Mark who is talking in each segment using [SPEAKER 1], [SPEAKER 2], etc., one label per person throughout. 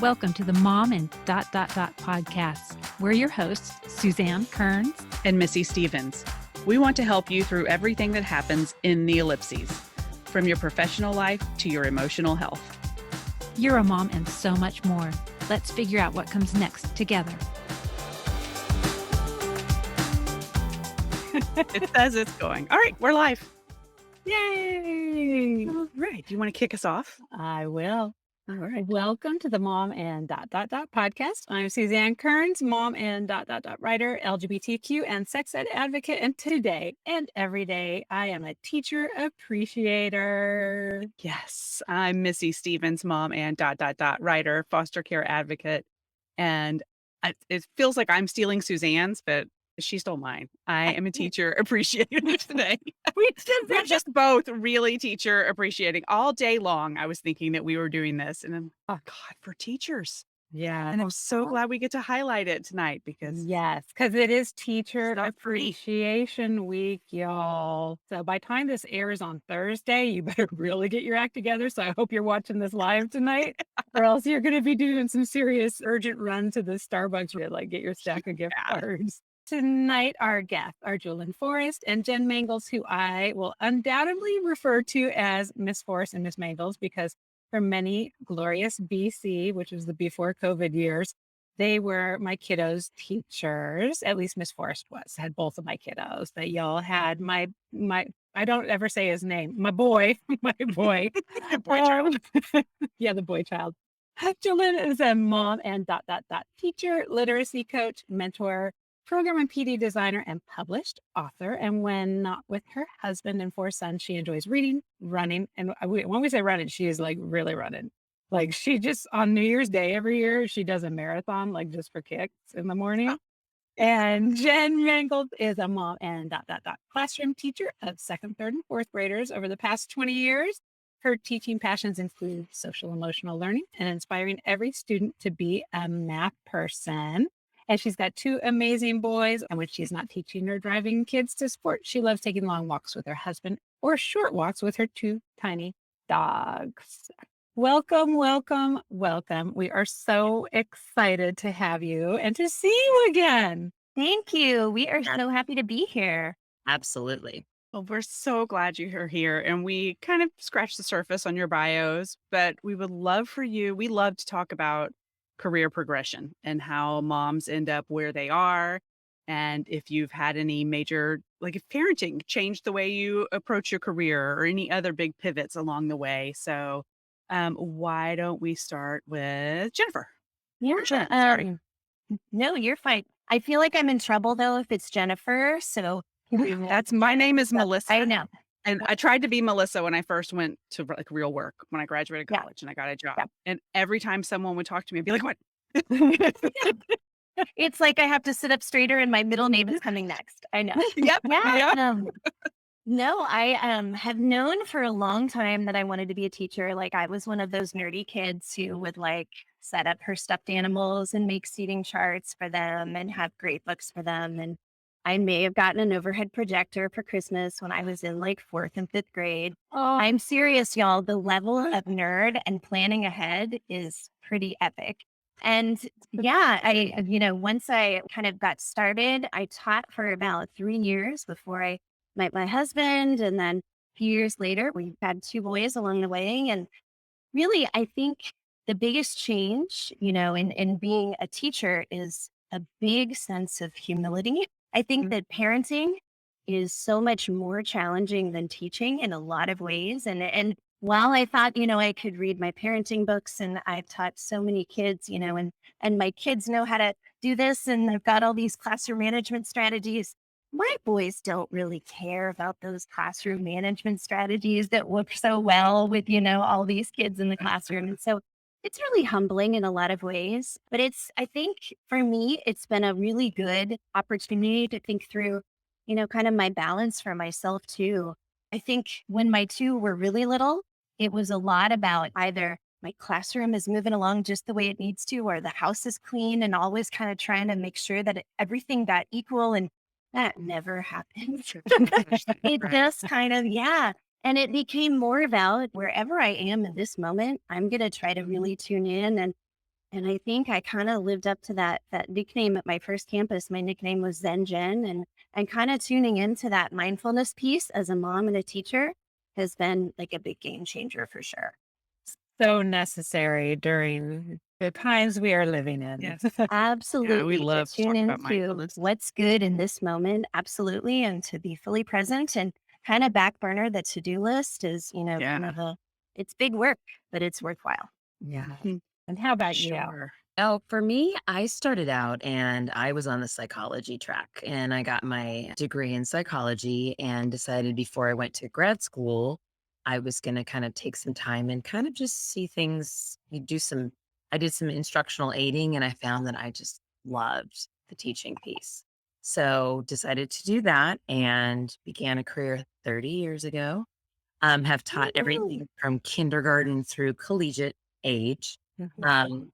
[SPEAKER 1] Welcome to the Mom and podcast. We're your hosts, Suzanne Kearns
[SPEAKER 2] and Missy Stevens. We want to help you through everything that happens in the ellipses, from your professional life to your emotional health.
[SPEAKER 1] You're a mom and so much more. Let's figure out what comes next together.
[SPEAKER 2] It says it's going. All right, we're live.
[SPEAKER 1] Yay!
[SPEAKER 2] All right. Do you want to kick us off?
[SPEAKER 1] I will.
[SPEAKER 2] All right.
[SPEAKER 1] Welcome to the Mom and podcast. I'm Suzanne Kearns, mom and writer, LGBTQ and sex ed advocate. And today and every day, I am a teacher appreciator.
[SPEAKER 2] Yes, I'm Missy Stevens, mom and writer, foster care advocate. And it feels like I'm stealing Suzanne's, but she stole mine. I am a teacher appreciator today. We're just both really teacher appreciating all day long. I was thinking that we were doing this, and then, oh God, for teachers.
[SPEAKER 1] Yeah.
[SPEAKER 2] And I'm so glad we get to highlight it tonight because
[SPEAKER 1] it is Teacher Appreciation Week, y'all. So by the time this airs on Thursday, you better really get your act together. So I hope you're watching this live tonight, or else you're going to be doing some serious urgent run to the Starbucks to get your stack of gift cards. Tonight, our guests are Julian Forrest and Jen Mangles, who I will undoubtedly refer to as Miss Forrest and Miss Mangles because for many glorious BC, which was the before COVID years, they were my kiddos' teachers. At least Miss Forrest had both of my kiddos. But y'all had my I don't ever say his name, my boy.
[SPEAKER 2] boy child.
[SPEAKER 1] Yeah, the boy child. Julian is a mom and teacher, literacy coach, mentor, program and PD designer, and published author. And when not with her husband and 4 sons, she enjoys reading, running. And when we say running, she is like really running. Like she just on New Year's Day every year, she does a marathon, like just for kicks in the morning. And Jen Mangles is a mom and classroom teacher of 2nd, 3rd, and 4th graders over the past 20 years. Her teaching passions include social emotional learning and inspiring every student to be a math person. And she's got 2 amazing boys. And when she's not teaching or driving kids to sport, she loves taking long walks with her husband or short walks with her 2 tiny dogs. Welcome, welcome, welcome. We are so excited to have you and to see you again.
[SPEAKER 3] Thank you. We are so happy to be here.
[SPEAKER 4] Absolutely.
[SPEAKER 2] Well, we're so glad you're here. And we kind of scratched the surface on your bios, but we would love for you. We love to talk about career progression and how moms end up where they are. And if you've had any major, like if parenting changed the way you approach your career or any other big pivots along the way. So why don't we start with Jennifer?
[SPEAKER 3] Yeah. No, you're fine. I feel like I'm in trouble though if it's Jennifer. So
[SPEAKER 2] that's my name is Melissa.
[SPEAKER 3] I know.
[SPEAKER 2] And I tried to be Melissa when I first went to like real work, when I graduated college and I got a job. Yeah. And every time someone would talk to me, I'd be like, what?
[SPEAKER 3] It's like I have to sit up straighter and my middle name is coming next. I know.
[SPEAKER 2] Yep.
[SPEAKER 3] Yeah. No, I have known for a long time that I wanted to be a teacher. Like I was one of those nerdy kids who would like set up her stuffed animals and make seating charts for them and have grade books for them. And I may have gotten an overhead projector for Christmas when I was in like 4th and 5th grade. Oh. I'm serious, y'all. The level of nerd and planning ahead is pretty epic. And yeah, once I kind of got started, I taught for about 3 years before I met my husband. And then a few years later, we had 2 boys along the way. And really, I think the biggest change, in being a teacher is a big sense of humility. I think that parenting is so much more challenging than teaching in a lot of ways. And while I thought, I could read my parenting books and I've taught so many kids, and my kids know how to do this and I've got all these classroom management strategies. My boys don't really care about those classroom management strategies that work so well with, all these kids in the classroom. And so it's really humbling in a lot of ways, but I think for me, it's been a really good opportunity to think through, kind of my balance for myself too. I think when my 2 were really little, it was a lot about either my classroom is moving along just the way it needs to, or the house is clean and always kind of trying to make sure that everything got equal. And that never happened. It just kind of, And it became more about wherever I am in this moment, I'm going to try to really tune in And I think I kind of lived up to that nickname at my first campus. My nickname was Zen Jen, and kind of tuning into that mindfulness piece as a mom and a teacher has been like a big game changer for sure.
[SPEAKER 1] So necessary during the times we are living in.
[SPEAKER 2] Yes. Yeah, we
[SPEAKER 3] Absolutely, to
[SPEAKER 2] love to
[SPEAKER 3] tune
[SPEAKER 2] talk about
[SPEAKER 3] into
[SPEAKER 2] mindfulness.
[SPEAKER 3] what's good in this moment, absolutely, and to be fully present and kind of back burner the to-do list is, kind
[SPEAKER 2] Yeah.
[SPEAKER 3] of it's big work, but it's worthwhile.
[SPEAKER 1] Yeah.
[SPEAKER 2] Mhm.
[SPEAKER 1] And how about you?
[SPEAKER 2] Sure.
[SPEAKER 4] Oh, for me, I started out and I was on the psychology track and I got my degree in psychology and decided before I went to grad school, I was going to kind of take some time and kind of just see things. I did some instructional aiding and I found that I just loved the teaching piece. So decided to do that and began a career 30 years ago. Have taught
[SPEAKER 3] Woo!
[SPEAKER 4] everything from kindergarten through collegiate age.
[SPEAKER 1] Mhm.
[SPEAKER 4] Um,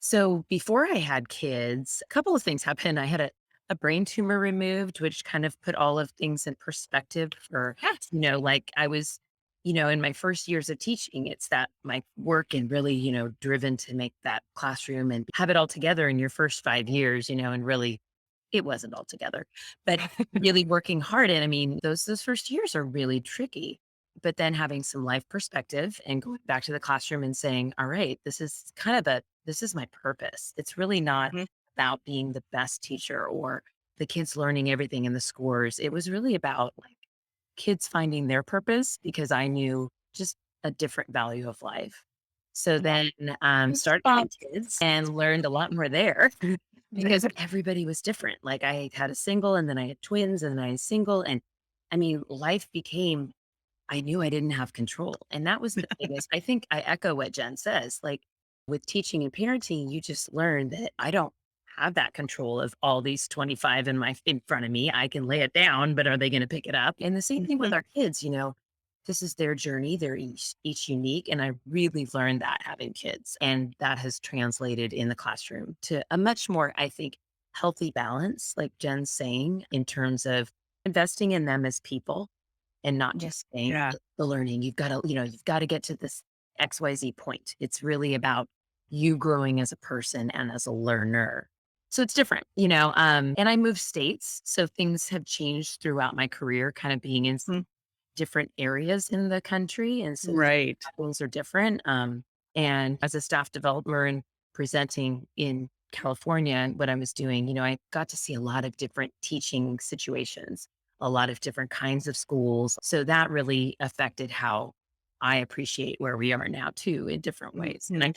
[SPEAKER 4] so before I had kids, a couple of things happened. I had a brain tumor removed, which kind of put all of things in perspective for, like I was, in my first years of teaching, it's that my work and really, driven to make that classroom and have it all together in your first 5 years, and really it wasn't all together, but really working hard. And I mean, those first years are really tricky. But then having some life perspective and going back to the classroom and saying, all right, this is my purpose. It's really not
[SPEAKER 2] Mhm.
[SPEAKER 4] about being the best teacher or the kids learning everything in the scores. It was really about like kids finding their purpose because I knew just a different value of life. So then started having
[SPEAKER 1] Goosebumps.
[SPEAKER 4] kids and learned a lot more there because everybody was different. Like I had a single and then I had twins and then I had single. And I mean, life became I knew I didn't have control. And that was the biggest. I think I echo what Jen says. Like with teaching and parenting, you just learn that I don't have that control of all these 25 in front of me. I can lay it down, but are they going to pick it up? And the same thing with our kids, this is their journey. They're each unique. And I really learned that having kids. And that has translated in the classroom to a much more, I think, healthy balance, like Jen's saying, in terms of investing in them as people and not just saying
[SPEAKER 2] Yeah.
[SPEAKER 4] the learning. You've got to get to this XYZ point. It's really about you growing as a person and as a learner. So it's different, and I moved states. So things have changed throughout my career, kind of being in
[SPEAKER 2] Mhm.
[SPEAKER 4] different areas in the country. And so
[SPEAKER 2] Right.
[SPEAKER 4] things are different. And as a staff developer and presenting in California, and what I was doing, I got to see a lot of different teaching situations, a lot of different kinds of schools. So that really affected how I appreciate where we are now too in different ways. And I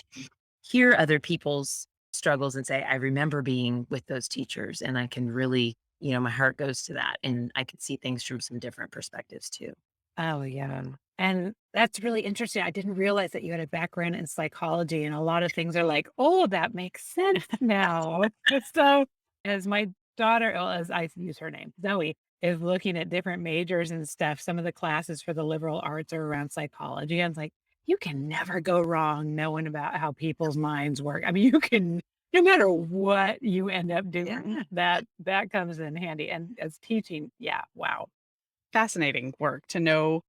[SPEAKER 4] hear other people's struggles and say, I remember being with those teachers and I can really, my heart goes to that. And I can see things from some different perspectives too.
[SPEAKER 1] Oh, yeah. And that's really interesting. I didn't realize that you had a background in psychology, and a lot of things are like, oh, that makes sense now. So, as my daughter, well, as I use her name, Zoe, is looking at different majors and stuff, some of the classes for the liberal arts are around psychology. And it's like, you can never go wrong knowing about how people's minds work. I mean, you can, no matter what you end up doing,
[SPEAKER 2] Yeah.
[SPEAKER 1] that comes in handy. And as teaching, yeah, wow.
[SPEAKER 2] Fascinating work to know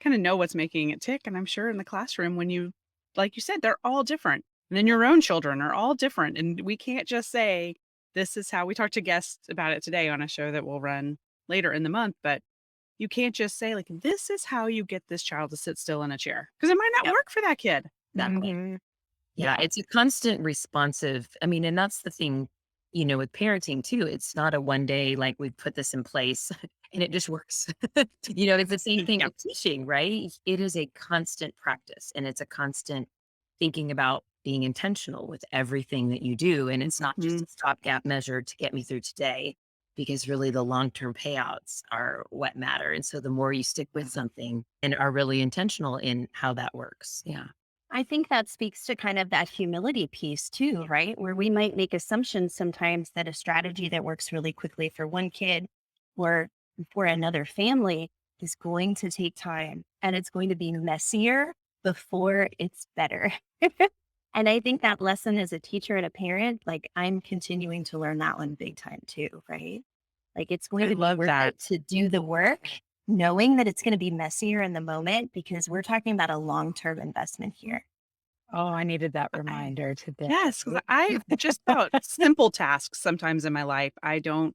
[SPEAKER 2] what's making it tick. And I'm sure in the classroom, when you, like you said, they're all different. And then your own children are all different. And we can't just say, this is how we talk to guests about it today on a show that will run later in the month. But you can't just say, like, this is how you get this child to sit still in a chair because it might not
[SPEAKER 4] Yep.
[SPEAKER 2] work for that kid.
[SPEAKER 4] Exactly.
[SPEAKER 1] Mhm.
[SPEAKER 4] Yeah,
[SPEAKER 1] Yeah.
[SPEAKER 4] it's a constant responsive. I mean, and that's the thing, with parenting too. It's not a one day, like we put this in place and it just works. It's the same thing
[SPEAKER 2] Yeah.
[SPEAKER 4] with teaching, right? It is a constant practice and it's a constant thinking about being intentional with everything that you do. And it's not just
[SPEAKER 2] Mhm.
[SPEAKER 4] a stopgap measure to get me through today, because really the long term payouts are what matter. And so the more you stick with something and are really intentional in how that works. Yeah.
[SPEAKER 3] I think that speaks to kind of that humility piece too, right? Where we might make assumptions sometimes that a strategy that works really quickly for one kid or for another family is going to take time and it's going to be messier before it's better. And I think that lesson as a teacher and a parent, like I'm continuing to learn that one big time too, right? Like it's going
[SPEAKER 2] I
[SPEAKER 3] to be
[SPEAKER 2] love
[SPEAKER 3] worth
[SPEAKER 2] that.
[SPEAKER 3] it to do the work, knowing that it's going to be messier in the moment because we're talking about a long term investment here.
[SPEAKER 1] Oh, I needed that reminder today.
[SPEAKER 2] Yes, because I just about simple tasks sometimes in my life, I don't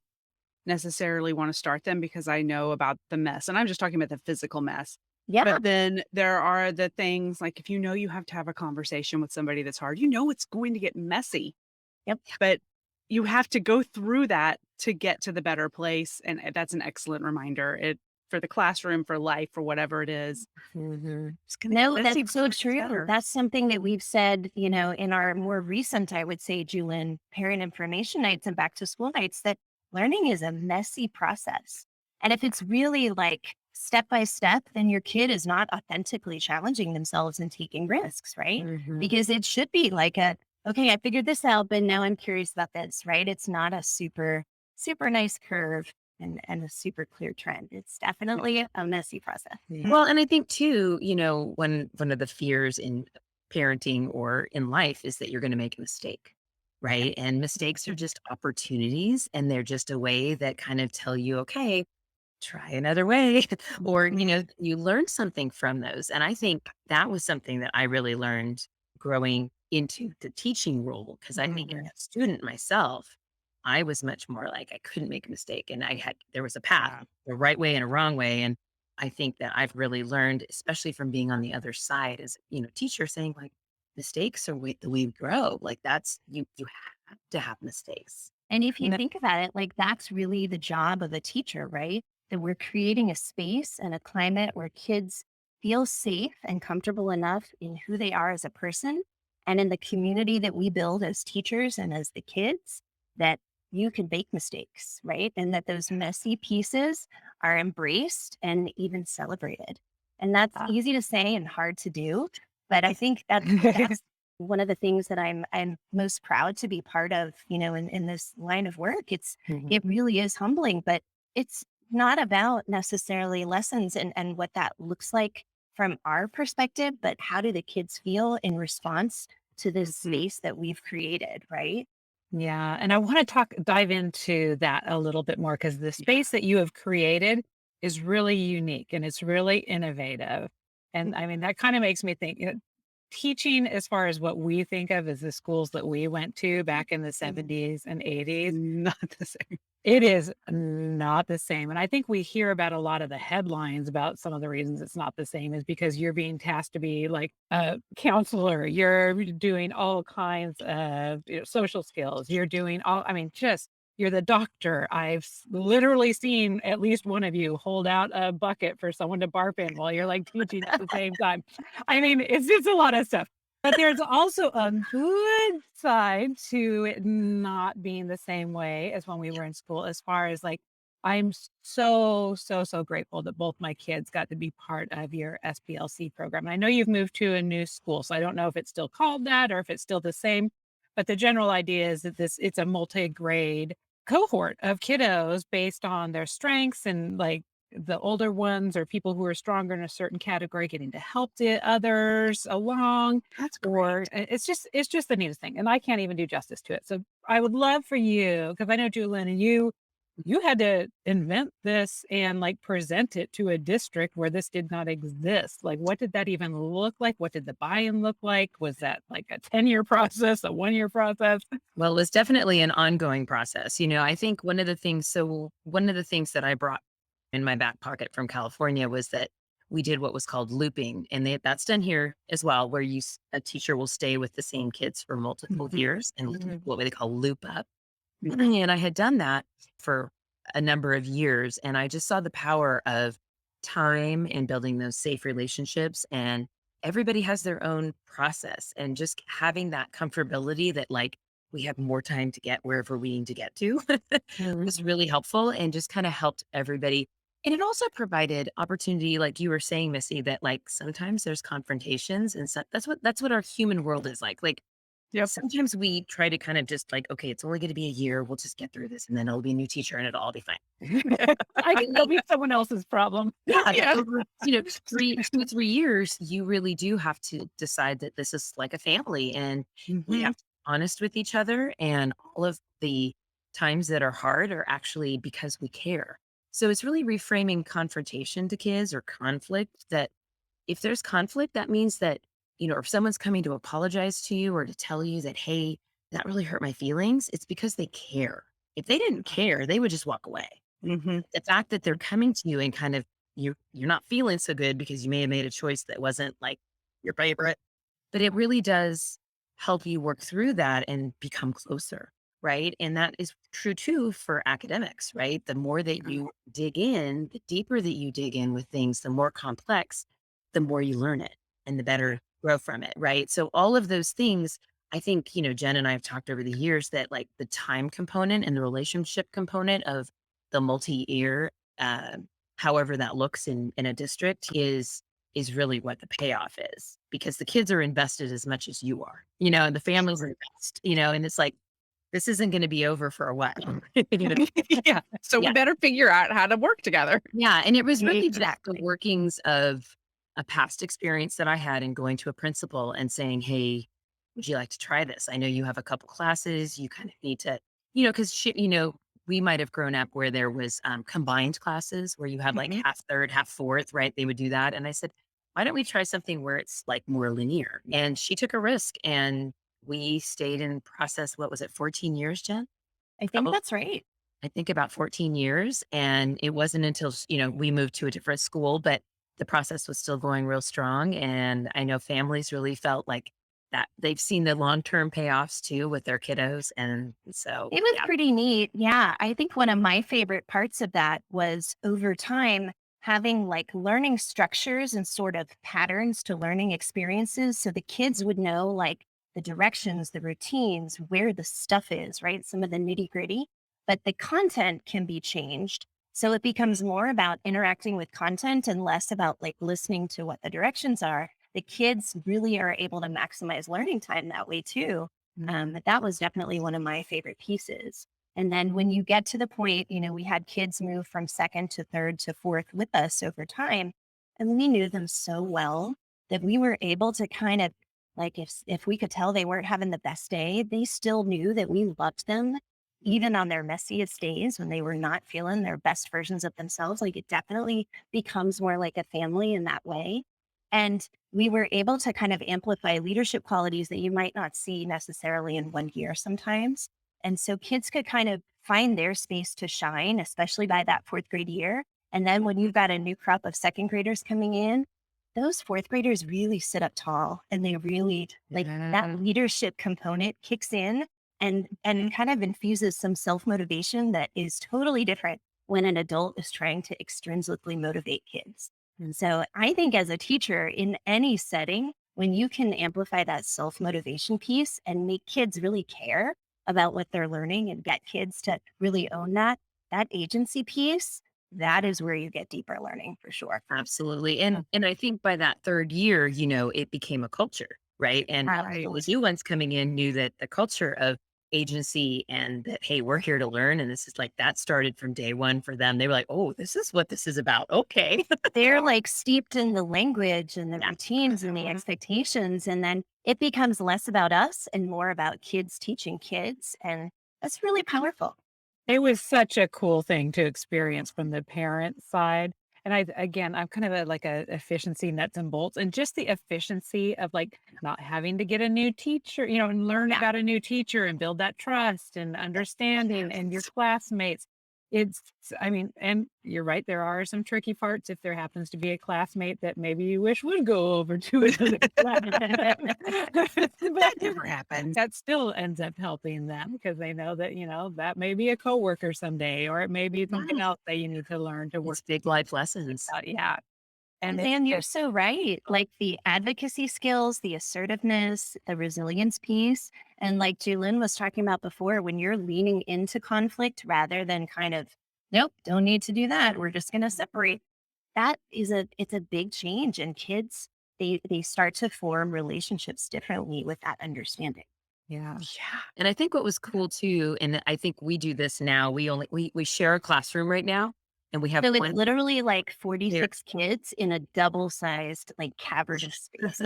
[SPEAKER 2] necessarily want to start them because I know about the mess. And I'm just talking about the physical mess.
[SPEAKER 3] Yeah.
[SPEAKER 2] But then there are the things like if you know you have to have a conversation with somebody that's hard, you know it's going to get messy,
[SPEAKER 3] Yep.
[SPEAKER 2] but you have to go through that to get to the better place. And that's an excellent reminder. It for the classroom, for life, for whatever it is.
[SPEAKER 4] Mhm.
[SPEAKER 2] It's gonna get
[SPEAKER 3] No,
[SPEAKER 2] messy
[SPEAKER 3] that's so
[SPEAKER 2] before it gets
[SPEAKER 3] true.
[SPEAKER 2] better.
[SPEAKER 3] That's something that we've said, in our more recent, I would say, Julin, parent information nights and back to school nights, that learning is a messy process. And if it's really like step by step, then your kid is not authentically challenging themselves and taking risks, right?
[SPEAKER 4] Mhm.
[SPEAKER 3] Because it should be like okay, I figured this out, but now I'm curious about this, right? It's not a super, super nice curve and a super clear trend. It's definitely a messy process.
[SPEAKER 1] Yeah.
[SPEAKER 4] Well, and I think too, when one of the fears in parenting or in life is that you're going to make a mistake, right? And mistakes are just opportunities, and they're just a way that kind of tell you, okay, try another way, or, you learn something from those. And I think that was something that I really learned growing into the teaching role. Cause I think as
[SPEAKER 1] Mhm.
[SPEAKER 4] a student myself, I was much more like I couldn't make a mistake. And there was a path,
[SPEAKER 1] Yeah.
[SPEAKER 4] a right way and a wrong way. And I think that I've really learned, especially from being on the other side as, teacher saying like mistakes are the way we grow. Like you have to have mistakes.
[SPEAKER 3] And if you
[SPEAKER 1] No,
[SPEAKER 3] think about it, like that's really the job of a teacher, right? That we're creating a space and a climate where kids feel safe and comfortable enough in who they are as a person and in the community that we build as teachers and as the kids, that you can make mistakes, right? And that those messy pieces are embraced and even celebrated. And that's
[SPEAKER 1] ah.
[SPEAKER 3] easy to say and hard to do. But I think that's one of the things that I'm most proud to be part of, in this line of work.
[SPEAKER 4] Mhm.
[SPEAKER 3] It really is humbling, but it's not about necessarily lessons and what that looks like from our perspective, but how do the kids feel in response to this
[SPEAKER 2] Mhm.
[SPEAKER 3] space that we've created, right?
[SPEAKER 1] Yeah, and I want to dive into that a little bit more because the
[SPEAKER 2] Yeah.
[SPEAKER 1] space that you have created is really unique and it's really innovative. And I mean, that kind of makes me think, teaching as far as what we think of as the schools that we went to back in the
[SPEAKER 2] Mhm.
[SPEAKER 1] 70s and 80s,
[SPEAKER 2] Not the same.
[SPEAKER 1] it is not the same. And I think we hear about a lot of the headlines about some of the reasons it's not the same is because you're being tasked to be like a counselor, you're doing all kinds of social skills, you're doing all, I mean, just you're the doctor. I've literally seen at least one of you hold out a bucket for someone to barf in while you're like teaching at the same time. I mean, it's just a lot of stuff. But there's also a good side to it not being the same way as when we were in school, as far as like, I'm so, so, so grateful that both my kids got to be part of your SPLC program. And I know you've moved to a new school, so I don't know if it's still called that or if it's still the same. But the general idea is that it's a multi-grade cohort of kiddos based on their strengths and like the older ones or people who are stronger in a certain category getting to help the others along
[SPEAKER 2] That's
[SPEAKER 1] or
[SPEAKER 2] great.
[SPEAKER 1] it's just the neatest thing and I can't even do justice to it. So I would love for you because I know Julian and you had to invent this and like present it to a district where this did not exist. Like what did that even look like? What did the buy-in look like? Was that like a 10-year process, a 1-year process?
[SPEAKER 4] Well, it was definitely an ongoing process. I think one of the things that I brought in my back pocket from California was that we did what was called looping. And that's done here as well, where a teacher will stay with the same kids for multiple
[SPEAKER 2] Mhm.
[SPEAKER 4] years and
[SPEAKER 1] Mhm.
[SPEAKER 4] what they call loop up. And I had done that for a number of years. And I just saw the power of time and building those safe relationships. And everybody has their own process. And just having that comfortability that, like, we have more time to get wherever we need to get to was really helpful and just kind of helped everybody. And it also provided opportunity, like you were saying, Missy, that like sometimes there's confrontations and that's what our human world is like. Like
[SPEAKER 2] Yep.
[SPEAKER 4] sometimes we try to kind of just like, okay, it's only going to be a year. We'll just get through this and then it'll be a new teacher and it'll all be fine.
[SPEAKER 1] I can that'll be someone else's problem.
[SPEAKER 4] Yeah.
[SPEAKER 2] Yeah.
[SPEAKER 4] Over, 2 3 years, you really do have to decide that this is like a family and we
[SPEAKER 2] Mhm.
[SPEAKER 4] have to be honest with each other. And all of the times that are hard are actually because we care. So it's really reframing confrontation to kids or conflict that if there's conflict, that means that or if someone's coming to apologize to you or to tell you that, hey, that really hurt my feelings, it's because they care. If they didn't care, they would just walk away.
[SPEAKER 2] Hmm.
[SPEAKER 4] The fact that they're coming to you and kind of you're not feeling so good because you may have made a choice that wasn't like your favorite, but it really does help you work through that and become closer, right? And that is true too for academics, right? The more that you dig in, the deeper that you dig in with things, the more complex, the more you learn it and the better grow from it, right? So all of those things, I think, Jen and I have talked over the years that like the time component and the relationship component of the multi-year, uh, however that looks in a district is really what the payoff is, because the kids are invested as much as you are, and the families are invest, and it's like, this isn't going to be over for a while. You know?
[SPEAKER 2] Yeah. So we
[SPEAKER 4] Yeah.
[SPEAKER 2] better figure out how to work together.
[SPEAKER 4] Yeah. And it was really just the
[SPEAKER 3] Exactly.
[SPEAKER 4] workings of a past experience that I had in going to a principal and saying, hey, would you like to try this? I know you have a couple classes. You kind of need to, because, we might have grown up where there was combined classes where you had like
[SPEAKER 2] Mhm.
[SPEAKER 4] half third, half fourth, right? They would do that. And I said, why don't we try something where it's like more linear? And she took a risk and we stayed in process. What was it? 14 years, Jen?
[SPEAKER 3] I think that's right.
[SPEAKER 4] I think about 14 years. And it wasn't until, we moved to a different school, but the process was still going real strong. And I know families really felt like that they've seen the long-term payoffs too with their kiddos. And so,
[SPEAKER 3] It was
[SPEAKER 4] yeah.
[SPEAKER 3] pretty neat. Yeah. I think one of my favorite parts of that was over time having like learning structures and sort of patterns to learning experiences. So the kids would know like the directions, the routines, where the stuff is, right? Some of the nitty gritty, but the content can be changed. So it becomes more about interacting with content and less about like listening to what the directions are. The kids really are able to maximize learning time that way too. But that was definitely one of my favorite pieces. And then when you get to the point, we had kids move from second to third to fourth with us over time, and we knew them so well that we were able to kind of like if we could tell they weren't having the best day, they still knew that we loved them even on their messiest days when they were not feeling their best versions of themselves. Like it definitely becomes more like a family in that way. And we were able to kind of amplify leadership qualities that you might not see necessarily in one year sometimes. And so kids could kind of find their space to shine, especially by that fourth grade year. And then when you've got a new crop of second graders coming in, those fourth graders really sit up tall and they really like that leadership component kicks in and kind of infuses some self-motivation that is totally different when an adult is trying to extrinsically motivate kids. And so I think as a teacher in any setting, when you can amplify that self motivation piece and make kids really care about what they're learning and get kids to really own that agency piece, that is where you get deeper learning for sure.
[SPEAKER 4] Absolutely. And I think by that third year, it became a culture, right? And
[SPEAKER 3] Absolutely.
[SPEAKER 4] the new ones coming in knew that the culture of agency and that, hey, we're here to learn. And this is like that started from day one for them. They were like, oh, this is what this is about. Okay.
[SPEAKER 3] They're like steeped in the language and the
[SPEAKER 4] Yeah.
[SPEAKER 3] routines and the expectations. And then it becomes less about us and more about kids teaching kids. And that's really powerful.
[SPEAKER 1] It was such a cool thing to experience from the parent side. And I'm kind of like a efficiency nuts and bolts, and just the efficiency of like not having to get a new teacher, and learn
[SPEAKER 3] Yeah.
[SPEAKER 1] about a new teacher and build that trust and understanding and your classmates. It's, I mean, and you're right. There are some tricky parts if there happens to be a classmate that maybe you wish would go over to another class.
[SPEAKER 2] That never happened.
[SPEAKER 1] That still ends up helping them because they know that, that may be a coworker someday, or it may be something else that you need to learn to work
[SPEAKER 4] It's big life lessons.
[SPEAKER 1] out. Yeah. And
[SPEAKER 3] And you're so right. Like the advocacy skills, the assertiveness, the resilience piece. And like Julin was talking about before, when you're leaning into conflict rather than kind of, nope, don't need to do that. We're just going to separate. It's a big change. And kids, they start to form relationships differently with that understanding.
[SPEAKER 1] yeah.
[SPEAKER 2] Yeah.
[SPEAKER 4] And I think what was cool too, and I think we do this now, we share a classroom right now and we have
[SPEAKER 3] So it's
[SPEAKER 4] one
[SPEAKER 3] literally like 46 kids in a double-sized, like cavernous space.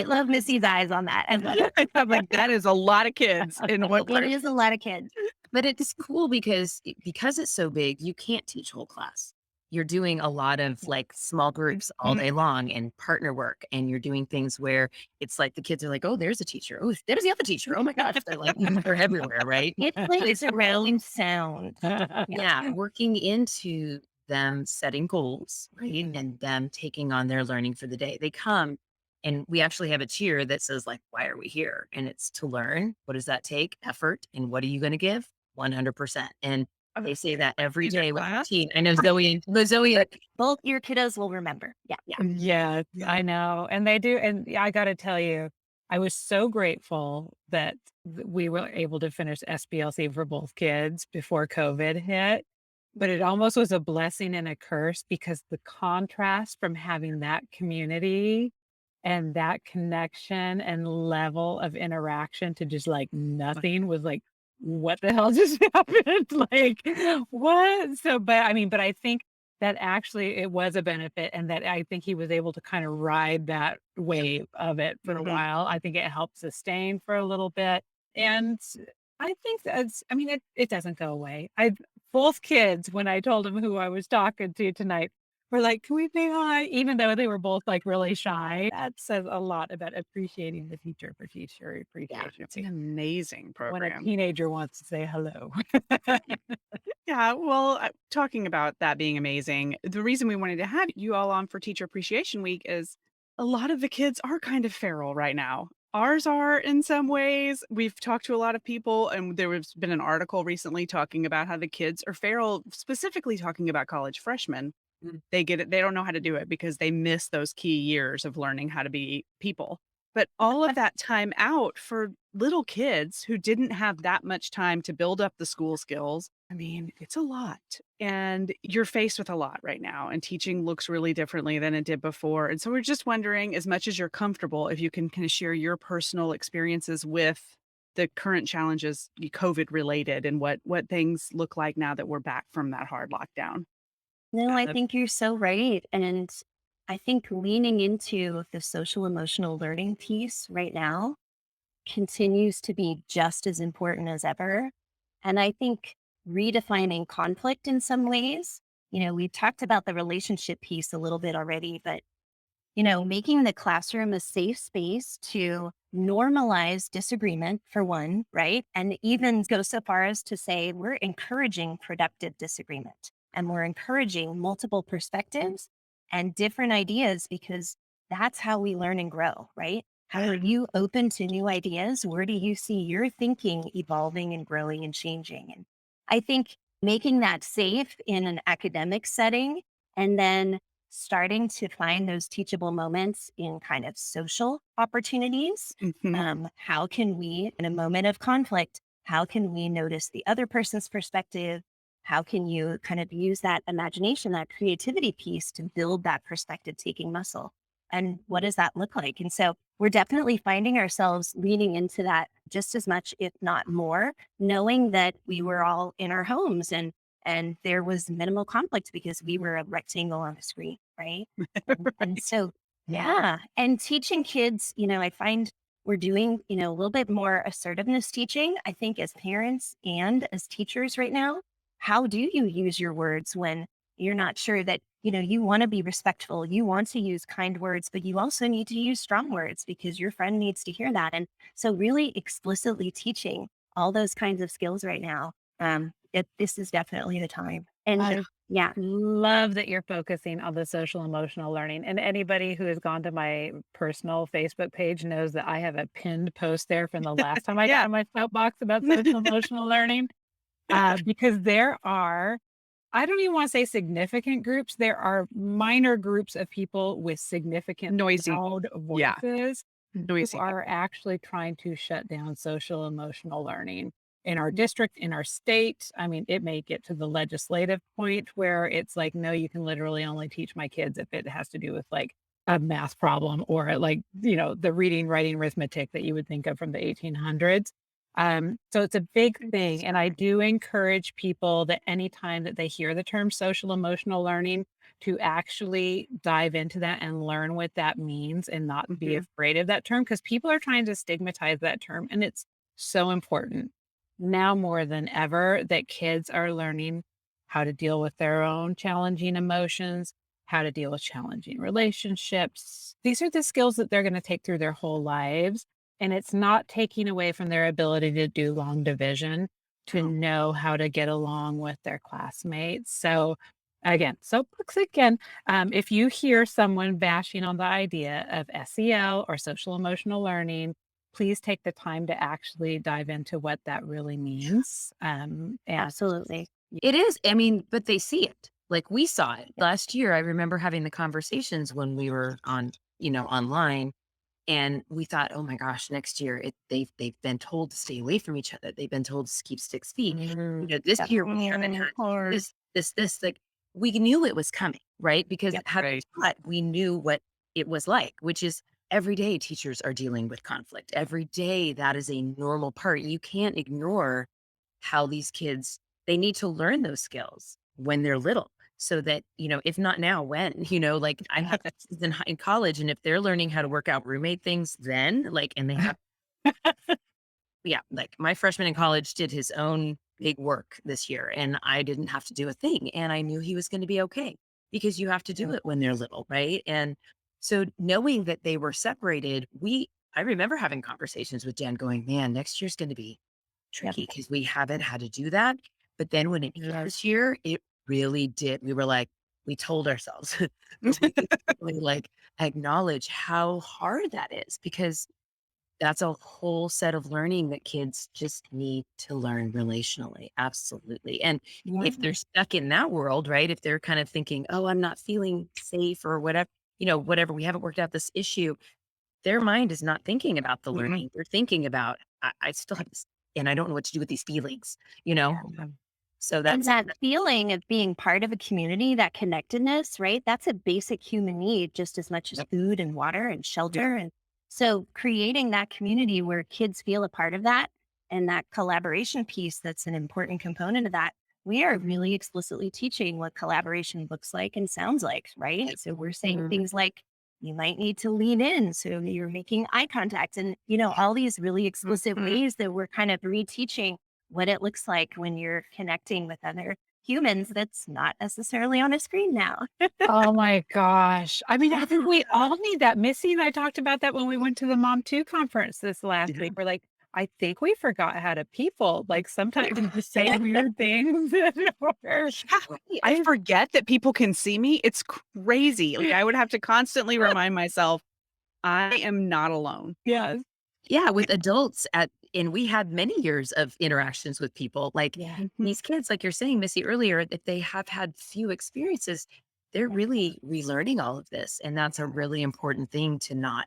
[SPEAKER 3] I love Missy's eyes on that. I love it.
[SPEAKER 2] I'm like, that is a lot of kids in one
[SPEAKER 3] It
[SPEAKER 2] place.
[SPEAKER 3] is a lot of kids.
[SPEAKER 4] but it's cool because it's so big, you can't teach whole class. you're doing a lot of like small groups all day long and partner work. And you're doing things where it's like the kids are like, oh, there's a teacher. Oh, there's the other teacher. Oh my gosh. They're like, they're everywhere, right?
[SPEAKER 3] It's like surround sound.
[SPEAKER 4] Yeah. Working into them setting goals, right?
[SPEAKER 1] Mhm.
[SPEAKER 4] And them taking on their learning for the day. They come and we actually have a cheer that says like, why are we here? And it's to learn. What does that take? Effort. And what are you going to give? 100%. And they say that every
[SPEAKER 2] Teacher
[SPEAKER 4] day with the
[SPEAKER 2] class.
[SPEAKER 4] team. I know Zoe,
[SPEAKER 3] Both your kiddos will remember. Yeah.
[SPEAKER 1] Yeah, I know. And they do. And I got to tell you, I was so grateful that we were able to finish SBLC for both kids before COVID hit. But it almost was a blessing and a curse because the contrast from having that community and that connection and level of interaction to just like nothing was like, what the hell just happened? Like, what? So, but I mean, but I think that actually it was a benefit and that I think he was able to kind of ride that wave of it for a while. I think it helped sustain for a little bit. And I think that's, I mean, it doesn't go away. Both kids, when I told them who I was talking to tonight, were like, can we say hi? Even though they were both like really shy. That says a lot about appreciating the teacher for teacher appreciation.
[SPEAKER 2] It's an amazing
[SPEAKER 1] When a
[SPEAKER 2] program.
[SPEAKER 1] teenager wants to say hello.
[SPEAKER 2] Yeah, well, talking about that being amazing, the reason we wanted to have you all on for Teacher Appreciation Week is a lot of the kids are kind of feral right now. Ours are in some ways. We've talked to a lot of people, and there has been an article recently talking about how the kids are feral, specifically talking about college freshmen. They get it, they don't know how to do it because they miss those key years of learning how to be people. But all of that time out for little kids who didn't have that much time to build up the school skills, I mean, it's a lot. And you're faced with a lot right now, and teaching looks really differently than it did before. And so we're just wondering, as much as you're comfortable, if you can kind of share your personal experiences with the current challenges, COVID related, and what things look like now that we're back from that hard lockdown.
[SPEAKER 3] No, I
[SPEAKER 4] Uh,
[SPEAKER 3] think you're so right. And I think leaning into the social emotional learning piece right now continues to be just as important as ever. And I think redefining conflict in some ways, we talked about the relationship piece a little bit already, but, making the classroom a safe space to normalize disagreement for one, right? And even go so far as to say we're encouraging productive disagreement and we're encouraging multiple perspectives and different ideas because that's how we learn and grow, right? How are you open to new ideas? Where do you see your thinking evolving and growing and changing? And I think making that safe in an academic setting and then starting to find those teachable moments in kind of social opportunities. How can we, in a moment of conflict, how can we notice the other person's perspective? How can you kind of use that imagination, that creativity piece to build that perspective taking muscle? And what does that look like? And so we're definitely finding ourselves leaning into that just as much, if not more, knowing that we were all in our homes and there was minimal conflict because we were a rectangle on a screen, right? And so, yeah. And teaching kids, I find we're doing, a little bit more assertiveness teaching, I think, as parents and as teachers right now. How do you use your words when you're not sure that, you want to be respectful, you want to use kind words, but you also need to use strong words because your friend needs to hear that. And so really explicitly teaching all those kinds of skills right now. This is definitely the time. And
[SPEAKER 1] I
[SPEAKER 3] yeah,
[SPEAKER 1] love that you're focusing on the social emotional learning. And anybody who has gone to my personal Facebook page knows that I have a pinned post there from the last time I got
[SPEAKER 2] Yeah.
[SPEAKER 1] on my soapbox about social emotional learning. Because there are, I don't even want to say significant groups. There are minor groups of people with significant
[SPEAKER 2] Noisy.
[SPEAKER 1] loud
[SPEAKER 2] Yeah.
[SPEAKER 1] voices who
[SPEAKER 2] Noisy.
[SPEAKER 1] are actually trying to shut down social emotional learning in our district, in our state. I mean, it may get to the legislative point where it's like, no, you can literally only teach my kids if it has to do with like a math problem or like, the reading, writing, arithmetic that you would think of from the 1800s. So it's a big thing. And I do encourage people that anytime that they hear the term social emotional learning to actually dive into that and learn what that means and not be afraid of that term because people are trying to stigmatize that term. And it's so important now more than ever that kids are learning how to deal with their own challenging emotions, how to deal with challenging relationships. These are the skills that they're going to take through their whole lives. And it's not taking away from their ability to do long division, to
[SPEAKER 2] Oh,
[SPEAKER 1] know how to get along with their classmates. So, again, soapbox again. If you hear someone bashing on the idea of SEL or social emotional learning, please take the time to actually dive into what that really means. And
[SPEAKER 3] Absolutely.
[SPEAKER 4] It is. I mean, but they see it. Like we saw it last year. I remember having the conversations when we were on, online, and we thought, oh my gosh, next year they've been told to stay away from each other. They've been told to keep 6 feet. This
[SPEAKER 3] Yep.
[SPEAKER 4] year we haven't had
[SPEAKER 2] hard.
[SPEAKER 4] this. Like we knew it was coming, right? Because
[SPEAKER 3] Yep.
[SPEAKER 4] having
[SPEAKER 2] Right.
[SPEAKER 4] taught, we knew what it was like, which is every day teachers are dealing with conflict. Every day that is a normal part. You can't ignore how these kids, they need to learn those skills when they're little, so that, if not now, when, like I have kids in college, and if they're learning how to work out roommate things, then like, and they have, yeah, like my freshman in college did his own big work this year, and I didn't have to do a thing. And I knew he was going to be okay, because you have to do it when they're little. Right. And so knowing that they were separated, I remember having conversations with Jen going, man, next year's going to be
[SPEAKER 3] Yep.
[SPEAKER 4] tricky because we haven't had to do that. But then when it hit this year, it really did. We were like, we told ourselves, but we didn't really like acknowledge how hard that is, because that's a whole set of learning that kids just need to learn relationally. Absolutely. And if they're stuck in that world, right? If they're kind of thinking, oh, I'm not feeling safe or whatever, whatever, we haven't worked out this issue, their mind is not thinking about the
[SPEAKER 2] Mm-mm.
[SPEAKER 4] learning. They're thinking about, I still have this, and I don't know what to do with these feelings, you know? So
[SPEAKER 3] And
[SPEAKER 4] that's,
[SPEAKER 3] that feeling of being part of a community, that connectedness, right? That's a basic human need just as much as
[SPEAKER 4] Yep.
[SPEAKER 3] food and water and shelter. And so creating that community where kids feel a part of that, and that collaboration piece, that's an important component of that. We are really explicitly teaching what collaboration looks like and sounds like, right? So we're saying things like, you might need to lean in so you're making eye contact, and all these really explicit
[SPEAKER 2] Mhm.
[SPEAKER 3] ways that we're kind of reteaching what it looks like when you're connecting with other humans that's not necessarily on a screen now.
[SPEAKER 1] oh my gosh. I mean, I think we all need that. Missy and I talked about that when we went to the Mom 2 conference this last
[SPEAKER 2] Yeah.
[SPEAKER 1] week. We're like, I think we forgot how to people. Like sometimes we say weird things. Or-
[SPEAKER 2] I forget that people can see me. It's crazy. Like I would have to constantly remind myself, I am not alone.
[SPEAKER 1] yes.
[SPEAKER 4] yeah, with adults and we had many years of interactions with people. Like
[SPEAKER 1] Yeah.
[SPEAKER 4] these kids, like you're saying, Missy, earlier, if they have had few experiences, they're really relearning all of this. And that's a really important thing to not,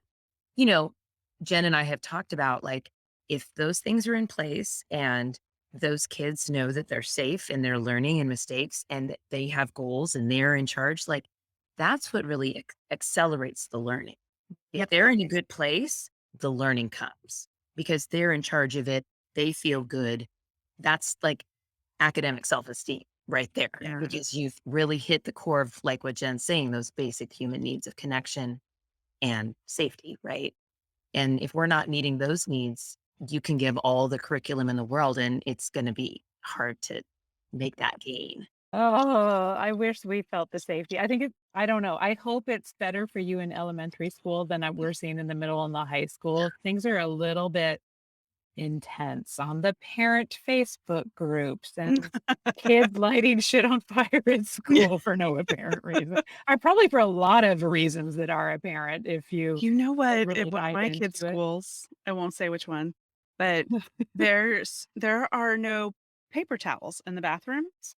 [SPEAKER 4] you know, Jen and I have talked about, like, if those things are in place and those kids know that they're safe and they're learning and mistakes and that they have goals and they're in charge, like that's what really accelerates the learning. If they're in a good place, the learning comes because they're in charge of it. They feel good. That's like academic self-esteem right there,
[SPEAKER 2] Yeah.
[SPEAKER 4] because you've really hit the core of, like what Jen's saying, those basic human needs of connection and safety, right? And if we're not meeting those needs, you can give all the curriculum in the world and it's going to be hard to make that gain.
[SPEAKER 1] Oh, I wish we felt the safety. I think I don't know. I hope it's better for you in elementary school than we're seeing in the middle and the high school. Things are a little bit intense on the parent Facebook groups and kids lighting shit on fire in school for no apparent reason. Or probably for a lot of reasons that are apparent if you
[SPEAKER 2] You know what?
[SPEAKER 1] really
[SPEAKER 2] At one of
[SPEAKER 1] dive
[SPEAKER 2] my kids'
[SPEAKER 1] into it.
[SPEAKER 2] schools, I won't say which one, but there are no paper towels in the bathrooms.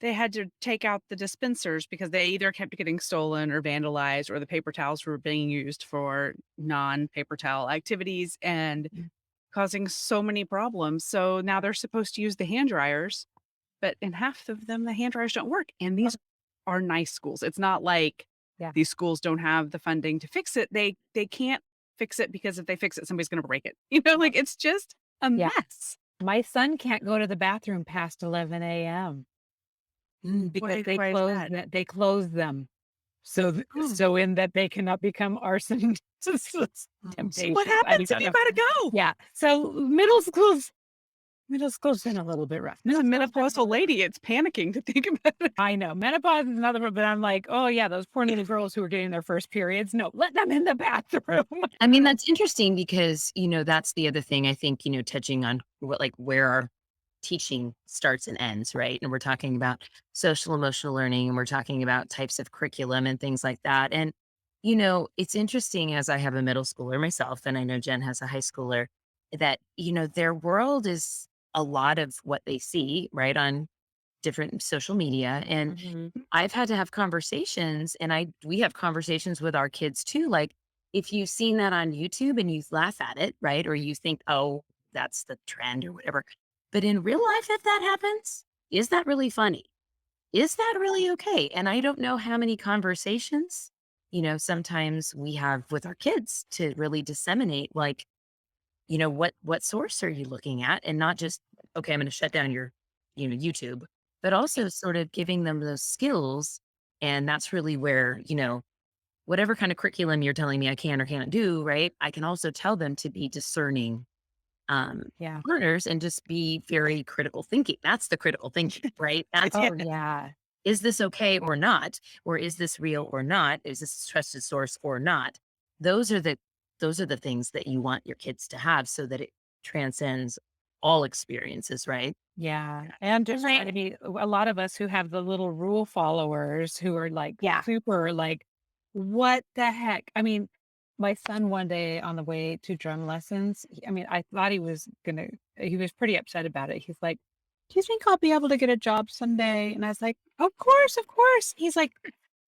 [SPEAKER 2] They had to take out the dispensers because they either kept getting stolen or vandalized, or the paper towels were being used for non-paper towel activities and causing so many problems. So now they're supposed to use the hand dryers, but in half of them, the hand dryers don't work. And these are nice schools. It's not like
[SPEAKER 1] Yeah.
[SPEAKER 2] these schools don't have the funding to fix it. They can't fix it because if they fix it, somebody's going to break it. Like it's just a
[SPEAKER 1] Yeah.
[SPEAKER 2] mess.
[SPEAKER 1] My son can't go to the bathroom past 11 a.m. because
[SPEAKER 2] Why is that?
[SPEAKER 1] they close them. So,
[SPEAKER 2] Oh.
[SPEAKER 1] so in that they cannot become arson
[SPEAKER 2] So
[SPEAKER 1] temptations.
[SPEAKER 2] what
[SPEAKER 1] I
[SPEAKER 2] happens if
[SPEAKER 1] don't
[SPEAKER 2] you
[SPEAKER 1] know.
[SPEAKER 2] gotta go?
[SPEAKER 1] Yeah. So middle schools, Middle school's been a little bit rough.
[SPEAKER 2] As a menopausal lady, it's panicking to think about it.
[SPEAKER 1] I know. Menopause is another one, but I'm like, oh yeah, those poor little girls who are getting their first periods. No, let them in the bathroom.
[SPEAKER 4] I mean, that's interesting because, that's the other thing I think, touching on where our teaching starts and ends, right? And we're talking about social emotional learning and we're talking about types of curriculum and things like that. And, it's interesting as I have a middle schooler myself, and I know Jen has a high schooler, that, their world is a lot of what they see, right, on different social media. And
[SPEAKER 2] Mhm.
[SPEAKER 4] I've had to have conversations, and we have conversations with our kids too. Like, if you've seen that on YouTube and you laugh at it, right? Or you think, oh, that's the trend or whatever. But in real life, if that happens, is that really funny? Is that really okay? And I don't know how many conversations, sometimes we have with our kids to really disseminate, like, what source are you looking at? And not just, okay, I'm going to shut down your, YouTube, but also sort of giving them those skills. And that's really where, whatever kind of curriculum you're telling me I can or can't do, right? I can also tell them to be discerning
[SPEAKER 1] Yeah.
[SPEAKER 4] learners and just be very critical thinking. That's the critical thinking, right? That's
[SPEAKER 1] Oh yeah.
[SPEAKER 4] is this okay or not? Or is this real or not? Is this a trusted source or not? Those are the things that you want your kids to have so that it transcends all experiences, right?
[SPEAKER 1] Yeah. And just
[SPEAKER 3] Right.
[SPEAKER 1] I mean, a lot of us who have the little rule followers who are like
[SPEAKER 3] Yeah.
[SPEAKER 1] super like, what the heck? I mean, my son one day on the way to drum lessons, I mean, I thought he was pretty upset about it. He's like, do you think I'll be able to get a job someday? And I was like, of course, of course. He's like,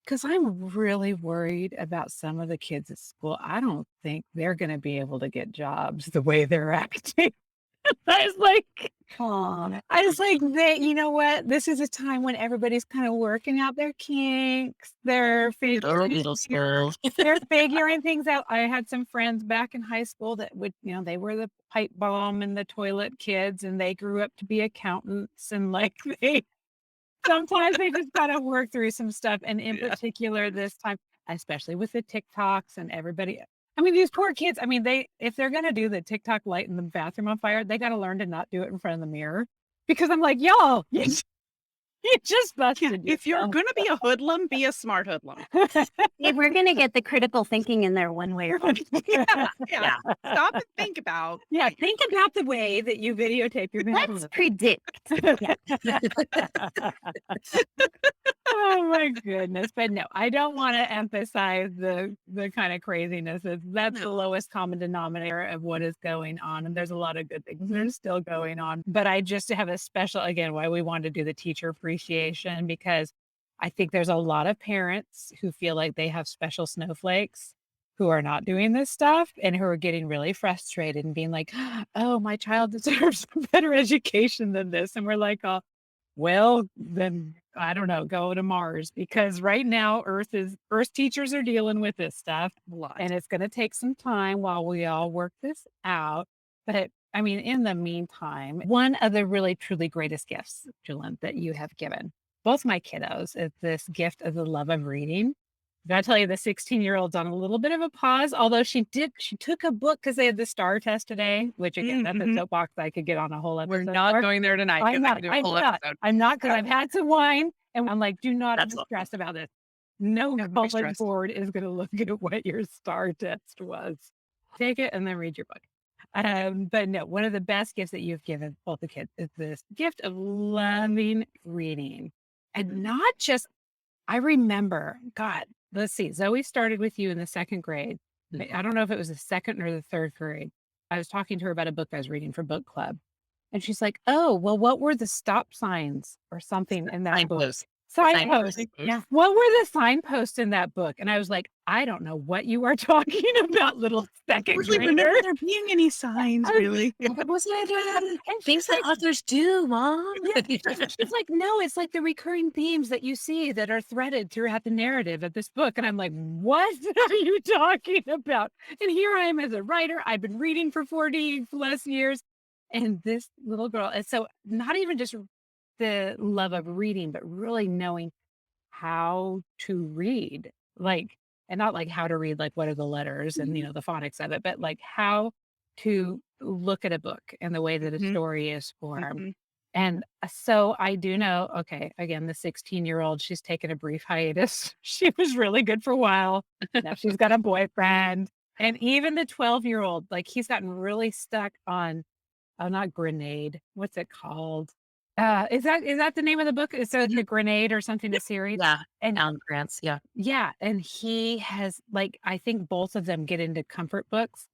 [SPEAKER 1] because I'm really worried about some of the kids at school. I don't think they're going to be able to get jobs the way they're acting. I was like,
[SPEAKER 3] Oh,
[SPEAKER 1] I was like, you know what? This is a time when everybody's kind of working out their kinks. They're figuring things out. I had some friends back in high school that would, they were the pipe bomb and the toilet kids, and they grew up to be accountants, and like sometimes they just gotta work through some stuff. And in
[SPEAKER 2] Yeah.
[SPEAKER 1] particular, this time, especially with the TikToks and everybody. I mean, these poor kids, I mean, if they're gonna do the TikTok light in the bathroom on fire, they gotta learn to not do it in front of the mirror. Because I'm like, y'all, you just
[SPEAKER 2] Yeah,
[SPEAKER 1] busted
[SPEAKER 2] if you're
[SPEAKER 1] yourself.
[SPEAKER 2] gonna be a hoodlum, be a smart hoodlum.
[SPEAKER 3] if we're gonna get the critical thinking in there one way or another.
[SPEAKER 2] Yeah.
[SPEAKER 4] Yeah.
[SPEAKER 2] Stop and think about.
[SPEAKER 1] Yeah, think about the way that you videotape your
[SPEAKER 3] Let's
[SPEAKER 1] bathroom.
[SPEAKER 3] predict. Yeah.
[SPEAKER 1] Oh my goodness. But no, I don't want to emphasize the kind of craziness. That's the
[SPEAKER 2] No.
[SPEAKER 1] lowest common denominator of what is going on. And there's a lot of good things that are still going on. But I just have a special, again, why we wanted to do the teacher appreciation, because I think there's a lot of parents who feel like they have special snowflakes who are not doing this stuff and who are getting really frustrated and being like, oh, my child deserves a better education than this. And we're like, oh, well, then I don't know, go to Mars, because right now Earth teachers are dealing with this stuff,
[SPEAKER 2] A lot.
[SPEAKER 1] and it's going to take some time while we all work this out. But I mean, in the meantime, one of the really truly greatest gifts, Julian, that you have given both my kiddos is this gift of the love of reading. I gotta tell you, the 16-year-old's on a little bit of a pause, although she took a book because they had the STAR test today, which again, that's a
[SPEAKER 2] Mhm.
[SPEAKER 1] soapbox I could get on a whole
[SPEAKER 2] We're
[SPEAKER 1] episode
[SPEAKER 2] not
[SPEAKER 1] for.
[SPEAKER 2] going there tonight. 'Cause I could do a whole episode.
[SPEAKER 1] I'm not, because I've had some wine and I'm like, do not
[SPEAKER 4] That's
[SPEAKER 1] even
[SPEAKER 4] awesome.
[SPEAKER 1] stress about this. No
[SPEAKER 2] No, very
[SPEAKER 1] college
[SPEAKER 2] stressed.
[SPEAKER 1] board is going to look at what your STAR test was. Take it and then read your book. But no, one of the best gifts that you've given both the kids is this gift of loving reading. And not just, I remember, God, let's see, Zoe started with you in the second grade. I don't know if it was the second or the third grade. I was talking to her about a book I was reading for book club. And she's like, oh, well, what were the stop signs or something in that book?
[SPEAKER 4] Signposts.
[SPEAKER 1] Signposts.
[SPEAKER 3] Yeah.
[SPEAKER 1] What were the signposts in that book? And I was like, I don't know what you are talking about, little second
[SPEAKER 2] Really,
[SPEAKER 1] grader.
[SPEAKER 2] remember there being any signs, really?
[SPEAKER 4] Wasn't it
[SPEAKER 1] And
[SPEAKER 4] things
[SPEAKER 1] she's
[SPEAKER 4] that
[SPEAKER 1] like,
[SPEAKER 4] authors do, Mom?
[SPEAKER 1] she's like, no, it's like the recurring themes that you see that are threaded throughout the narrative of this book. And I'm like, what are you talking about? And here I am as a writer. I've been reading for 40 plus years. And this little girl, and so not even just the love of reading, but really knowing how to read, like, and not like how to read, like what are the letters and, the phonics of it, but like how to look at a book and the way that a
[SPEAKER 2] Mhm,
[SPEAKER 1] story is formed.
[SPEAKER 2] mhm.
[SPEAKER 1] And so I do know, okay, again, the 16-year-old, she's taken a brief hiatus. She was really good for a while. Now she's got a boyfriend. And even the 12-year-old, like he's gotten really stuck on, oh, not Grenade. What's it called? Is that the name of the book? So it's
[SPEAKER 4] Mhm.
[SPEAKER 1] a Grenade or something, the series.
[SPEAKER 4] Yeah.
[SPEAKER 1] And
[SPEAKER 4] Alan Grant's. Yeah.
[SPEAKER 1] yeah, and he has like I think both of them get into comfort books.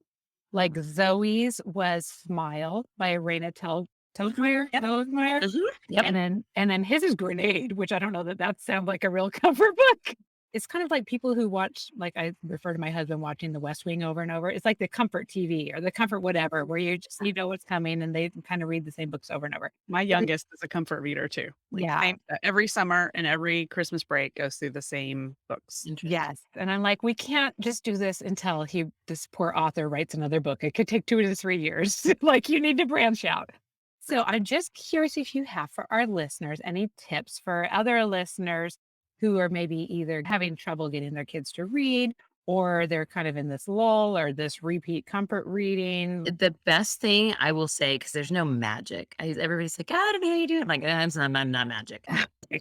[SPEAKER 1] Like Zoe's was Smile by Raina Telgemeier.
[SPEAKER 4] Yep.
[SPEAKER 1] Telgemeier.
[SPEAKER 4] Yep.
[SPEAKER 1] And then his is Grenade, which I don't know that sounds like a real comfort book. It's kind of like people who watch, like I refer to my husband watching The West Wing over and over. It's like the comfort TV or the comfort whatever, where you know what's coming and they kind of read the same books over and over.
[SPEAKER 2] My youngest is a comfort reader too. Like
[SPEAKER 1] Yeah.
[SPEAKER 2] every summer and every Christmas break goes through the same books.
[SPEAKER 4] Interesting.
[SPEAKER 1] Yes. And I'm like, we can't just do this until this poor author writes another book. It could take 2 to 3 years. Like you need to branch out. So I'm just curious if you have for our listeners any tips for other listeners who are maybe either having trouble getting their kids to read or they're kind of in this lull or this repeat comfort reading.
[SPEAKER 4] The best thing I will say, because there's no magic. Everybody's like, I don't know how you do it. I'm like, I'm not magic.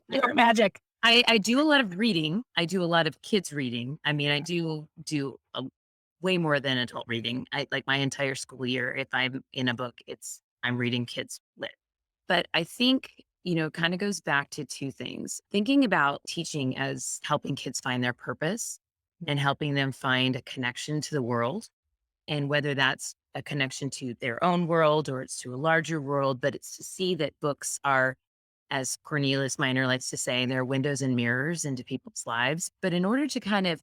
[SPEAKER 1] Your magic.
[SPEAKER 4] I do a lot of reading. I do a lot of kids reading. I mean, I do way more than adult reading. I like my entire school year. If I'm in a book, I'm reading kids lit. But I think, kind of goes back to two things. Thinking about teaching as helping kids find their purpose and helping them find a connection to the world. And whether that's a connection to their own world or it's to a larger world, but it's to see that books are, as Cornelius Minor likes to say, they're windows and mirrors into people's lives. But in order to kind of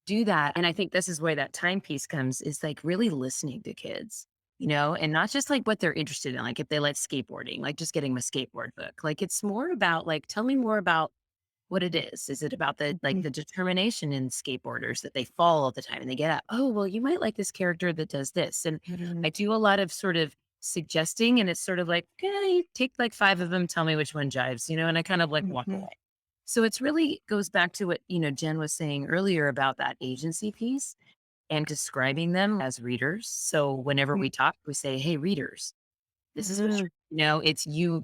[SPEAKER 4] do that, and I think this is where that timepiece comes, is like really listening to kids, and not just like what they're interested in. Like if they like skateboarding, like just getting them a skateboard book. Like it's more about like, tell me more about what it is. Is it about the determination in skateboarders that they fall all the time and they get up? Oh, well, you might like this character that does this. And I do a lot of sort of suggesting, and it's sort of like, okay, take like 5 of them, tell me which one jives, and I kind of like walk
[SPEAKER 1] Mhm.
[SPEAKER 4] away. So it's really goes back to what, Jen was saying earlier about that agency piece and describing them as readers. So whenever we talk, we say, hey, readers, this is what it's you're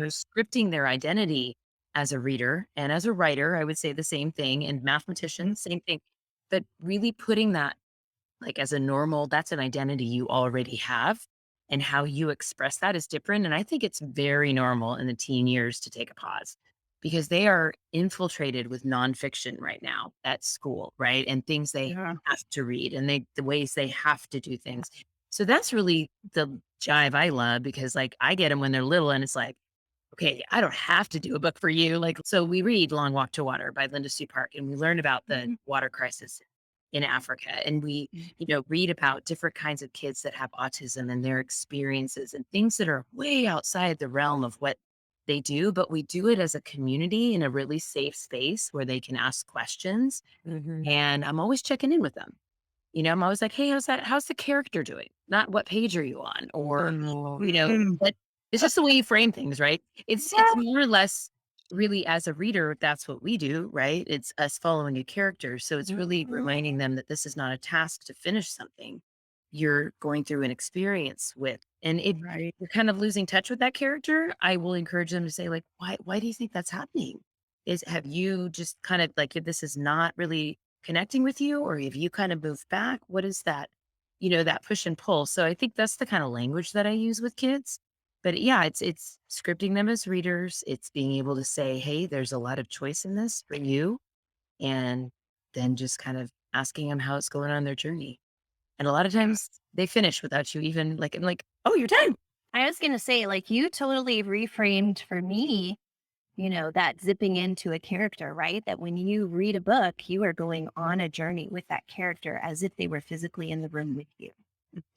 [SPEAKER 4] scripting their identity as a reader and as a writer. I would say the same thing, and mathematician, same thing. But really putting that like as a normal, that's an identity you already have. And how you express that is different. And I think it's very normal in the teen years to take a pause because they are infiltrated with nonfiction right now at school, right? And things they
[SPEAKER 2] Yeah.
[SPEAKER 4] have to read and the ways they have to do things. So that's really the jive I love because like I get them when they're little and it's like, okay, I don't have to do a book for you. Like, so we read Long Walk to Water by Linda C. Park and we learn about the water crisis in Africa. And we, read about different kinds of kids that have autism and their experiences and things that are way outside the realm of what they do. But we do it as a community in a really safe space where they can ask questions.
[SPEAKER 1] Mhm.
[SPEAKER 4] And I'm always checking in with them. I'm always like, hey, how's the character doing? Not what page are you on? Or, but it's just the way you frame things, right? It's more or less really as a reader, that's what we do, right? It's us following a character. So it's really reminding them that this is not a task to finish something. You're going through an experience with. And if
[SPEAKER 2] Right.
[SPEAKER 4] you're kind of losing touch with that character, I will encourage them to say, like, why do you think that's happening? Have you just kind of like if this is not really connecting with you, or have you kind of moved back? What is that? That push and pull. So I think that's the kind of language that I use with kids. But yeah, it's scripting them as readers. It's being able to say, hey, there's a lot of choice in this for you. And then just kind of asking them how it's going on their journey. And a lot of times they finish without you even like, I'm like, oh, you're done.
[SPEAKER 3] I was going to say, like, you totally reframed for me, that zipping into a character, right? That when you read a book, you are going on a journey with that character as if they were physically in the room with you.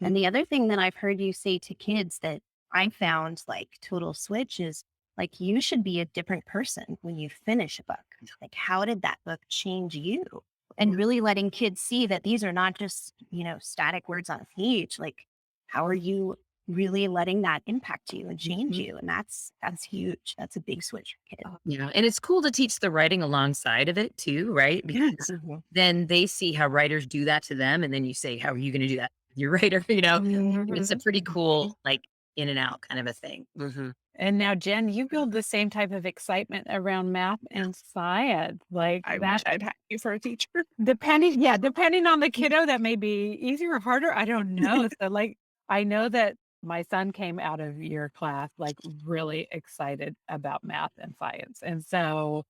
[SPEAKER 3] And the other thing that I've heard you say to kids that I found like total switch is like, you should be a different person when you finish a book. Like, how did that book change you? And really letting kids see that these are not just, static words on a page. Like, how are you really letting that impact you and change you? And that's huge. That's a big switch for kids.
[SPEAKER 4] Yeah. And it's cool to teach the writing alongside of it too, right? Because then they see how writers do that to them. And then you say, how are you going to do that to you're right. Or, it's a
[SPEAKER 1] Mhm.
[SPEAKER 4] pretty cool, like in and out kind of a thing.
[SPEAKER 1] And now, Jen, you build the same type of excitement around math and science. Like
[SPEAKER 2] I wish
[SPEAKER 1] that
[SPEAKER 2] I'd had you for a teacher.
[SPEAKER 1] depending on the kiddo, that may be easier or harder. I don't know. So like I know that my son came out of your class like really excited about math and science. And so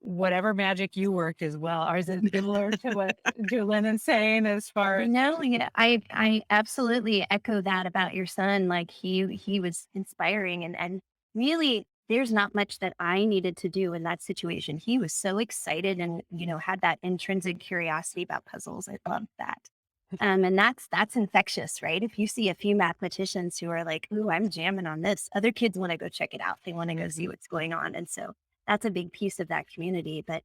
[SPEAKER 1] whatever magic you worked as well, or is it similar to what Julian is saying as far as
[SPEAKER 3] No, yeah, I absolutely echo that about your son. Like he was inspiring and really there's not much that I needed to do in that situation. He was so excited and had that intrinsic curiosity about puzzles. I love that. And that's infectious, right? If you see a few mathematicians who are like, "Ooh, I'm jamming on this," other kids want to go check it out. They want to go see what's going on, and so that's a big piece of that community. But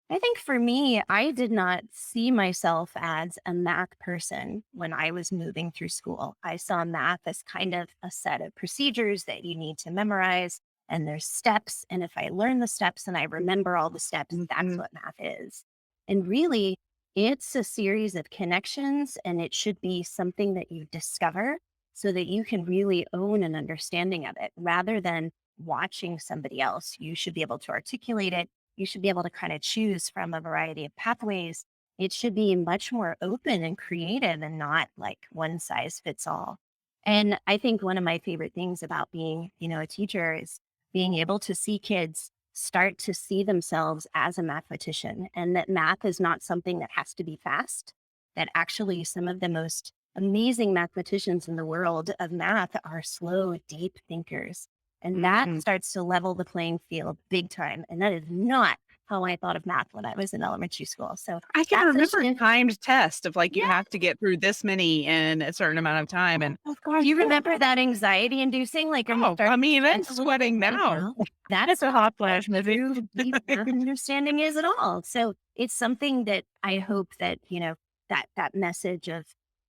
[SPEAKER 3] I think for me, I did not see myself as a math person when I was moving through school. I saw math as kind of a set of procedures that you need to memorize, and there's steps. And if I learn the steps and I remember all the steps, that's
[SPEAKER 2] Mhm.
[SPEAKER 3] what math is. And really, it's a series of connections, and it should be something that you discover so that you can really own an understanding of it rather than watching somebody else. You should be able to articulate it, you should be able to kind of choose from a variety of pathways. It should be much more open and creative and not like one size fits all. And I think one of my favorite things about being, a teacher is being able to see kids start to see themselves as a mathematician and that math is not something that has to be fast, that actually some of the most amazing mathematicians in the world of math are slow, deep thinkers. And that
[SPEAKER 2] Mhm.
[SPEAKER 3] starts to level the playing field big time. And that is not how I thought of math when I was in elementary school. So
[SPEAKER 2] I can
[SPEAKER 3] that's a
[SPEAKER 2] remember
[SPEAKER 3] shift.
[SPEAKER 2] timed tests of like you
[SPEAKER 3] Yeah.
[SPEAKER 2] have to get through this many in a certain amount of time. And
[SPEAKER 1] of course,
[SPEAKER 3] Do you remember that anxiety inducing? Like, are you
[SPEAKER 2] oh, I
[SPEAKER 3] starting
[SPEAKER 2] mean,
[SPEAKER 3] to
[SPEAKER 2] I'm
[SPEAKER 3] sweat a little bit
[SPEAKER 2] sweating
[SPEAKER 3] right
[SPEAKER 2] now.
[SPEAKER 3] now? That's
[SPEAKER 1] it's a hot flash movie.
[SPEAKER 3] how deep math understanding is at all. So it's something that I hope that, that message of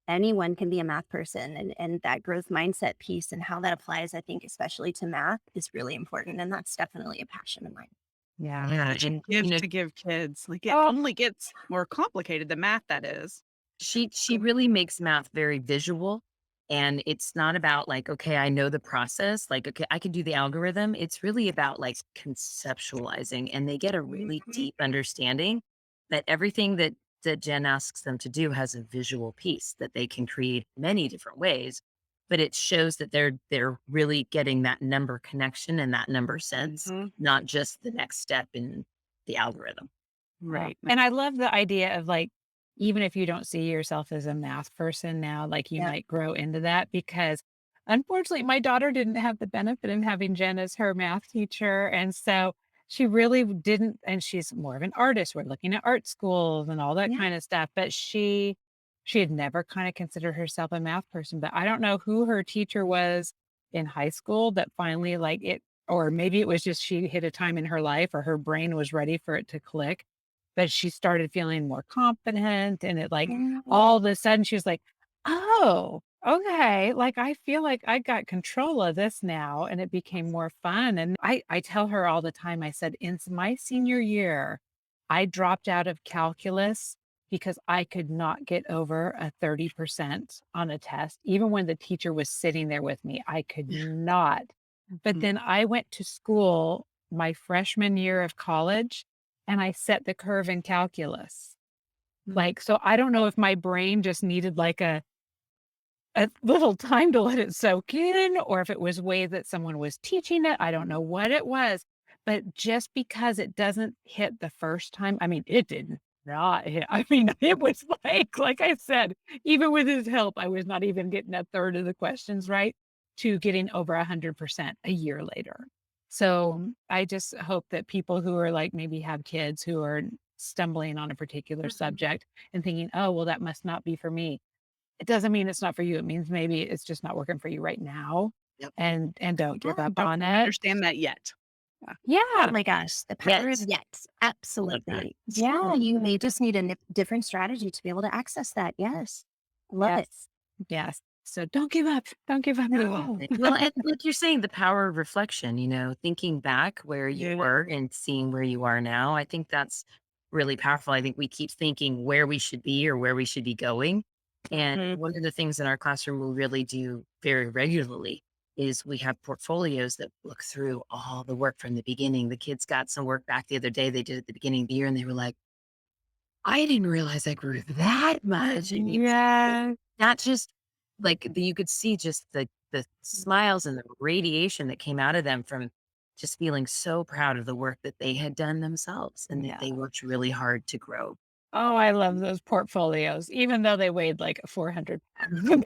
[SPEAKER 3] anyone can be a math person and that growth mindset piece and how that applies, I think, especially to math is really important. And that's definitely a passion of mine.
[SPEAKER 1] Yeah.
[SPEAKER 4] Yeah.
[SPEAKER 2] What you
[SPEAKER 4] And,
[SPEAKER 2] give to give kids. Like it
[SPEAKER 1] Oh,
[SPEAKER 2] only gets more complicated, the math that is.
[SPEAKER 4] she really makes math very visual. And it's not about like, okay, I know the process. Like, okay, I can do the algorithm. It's really about like conceptualizing, and they get a really
[SPEAKER 2] Mhm.
[SPEAKER 4] deep understanding that everything that Jen asks them to do has a visual piece that they can create many different ways. But it shows that they're really getting that number connection and that number sense,
[SPEAKER 2] Mhm.
[SPEAKER 4] not just the next step in the algorithm.
[SPEAKER 2] Right.
[SPEAKER 1] and I love the idea of like, even if you don't see yourself as a math person now, like you
[SPEAKER 3] Yeah.
[SPEAKER 1] might grow into that because unfortunately my daughter didn't have the benefit of having Jen as her math teacher. And so she really didn't, and she's more of an artist. We're looking at art schools and all that
[SPEAKER 3] Yeah.
[SPEAKER 1] kind of stuff. But she had never kind of considered herself a math person. But I don't know who her teacher was in high school that finally like it, or maybe it was just she hit a time in her life or her brain was ready for it to click, but she started feeling more confident and it like
[SPEAKER 3] Yeah.
[SPEAKER 1] all of a sudden she was like, "Oh, okay, like I feel like I got control of this now," and it became more fun. And I tell her all the time, I said, "In my senior year, I dropped out of calculus because I could not get over a 30% on a test. Even when the teacher was sitting there with me, I could not." But
[SPEAKER 2] Mhm.
[SPEAKER 1] then I went to school my freshman year of college and I set the curve in calculus. Like, so I don't know if my brain just needed like a little time to let it soak in, or if it was way that someone was teaching it. I don't know what it was, but just because it doesn't hit the first time, I mean, it did not hit. I mean, it was like I said, even with his help, I was not even getting a third of the questions right to getting over 100% a year later. So I just hope that people who are like maybe have kids who are stumbling on a particular subject and thinking, oh, well, that must not be for me, it doesn't mean it's not for you. It means maybe it's just not working for you right now,
[SPEAKER 4] Yep.
[SPEAKER 1] and don't give up
[SPEAKER 2] Don't
[SPEAKER 1] on it.
[SPEAKER 2] understand that yet. Yeah.
[SPEAKER 3] Oh
[SPEAKER 1] Yeah.
[SPEAKER 3] my gosh, the power of
[SPEAKER 4] Yes.
[SPEAKER 3] yes.
[SPEAKER 4] Love that.
[SPEAKER 3] Absolutely. Yeah, you may just need a different strategy to be able to access that. Yes. Love it.
[SPEAKER 1] Yes. Yes. So don't give up. Don't give up at all.
[SPEAKER 3] No.
[SPEAKER 4] Well, and like you're saying, the power of reflection, thinking back where you
[SPEAKER 1] Yeah.
[SPEAKER 4] were and seeing where you are now, I think that's really powerful. I think we keep thinking where we should be or where we should be going. And
[SPEAKER 2] Mhm.
[SPEAKER 4] one of the things in our classroom we really do very regularly is we have portfolios that look through all the work from the beginning. The kids got some work back the other day they did at the beginning of the year, and they were like, I didn't realize I grew that much. And
[SPEAKER 2] Yeah.
[SPEAKER 4] not just like you could see just the smiles and the radiation that came out of them from just feeling so proud of the work that they had done themselves and that
[SPEAKER 1] Yeah.
[SPEAKER 4] they worked really hard to grow.
[SPEAKER 1] Oh, I love those portfolios, even though they weighed like 400 pounds.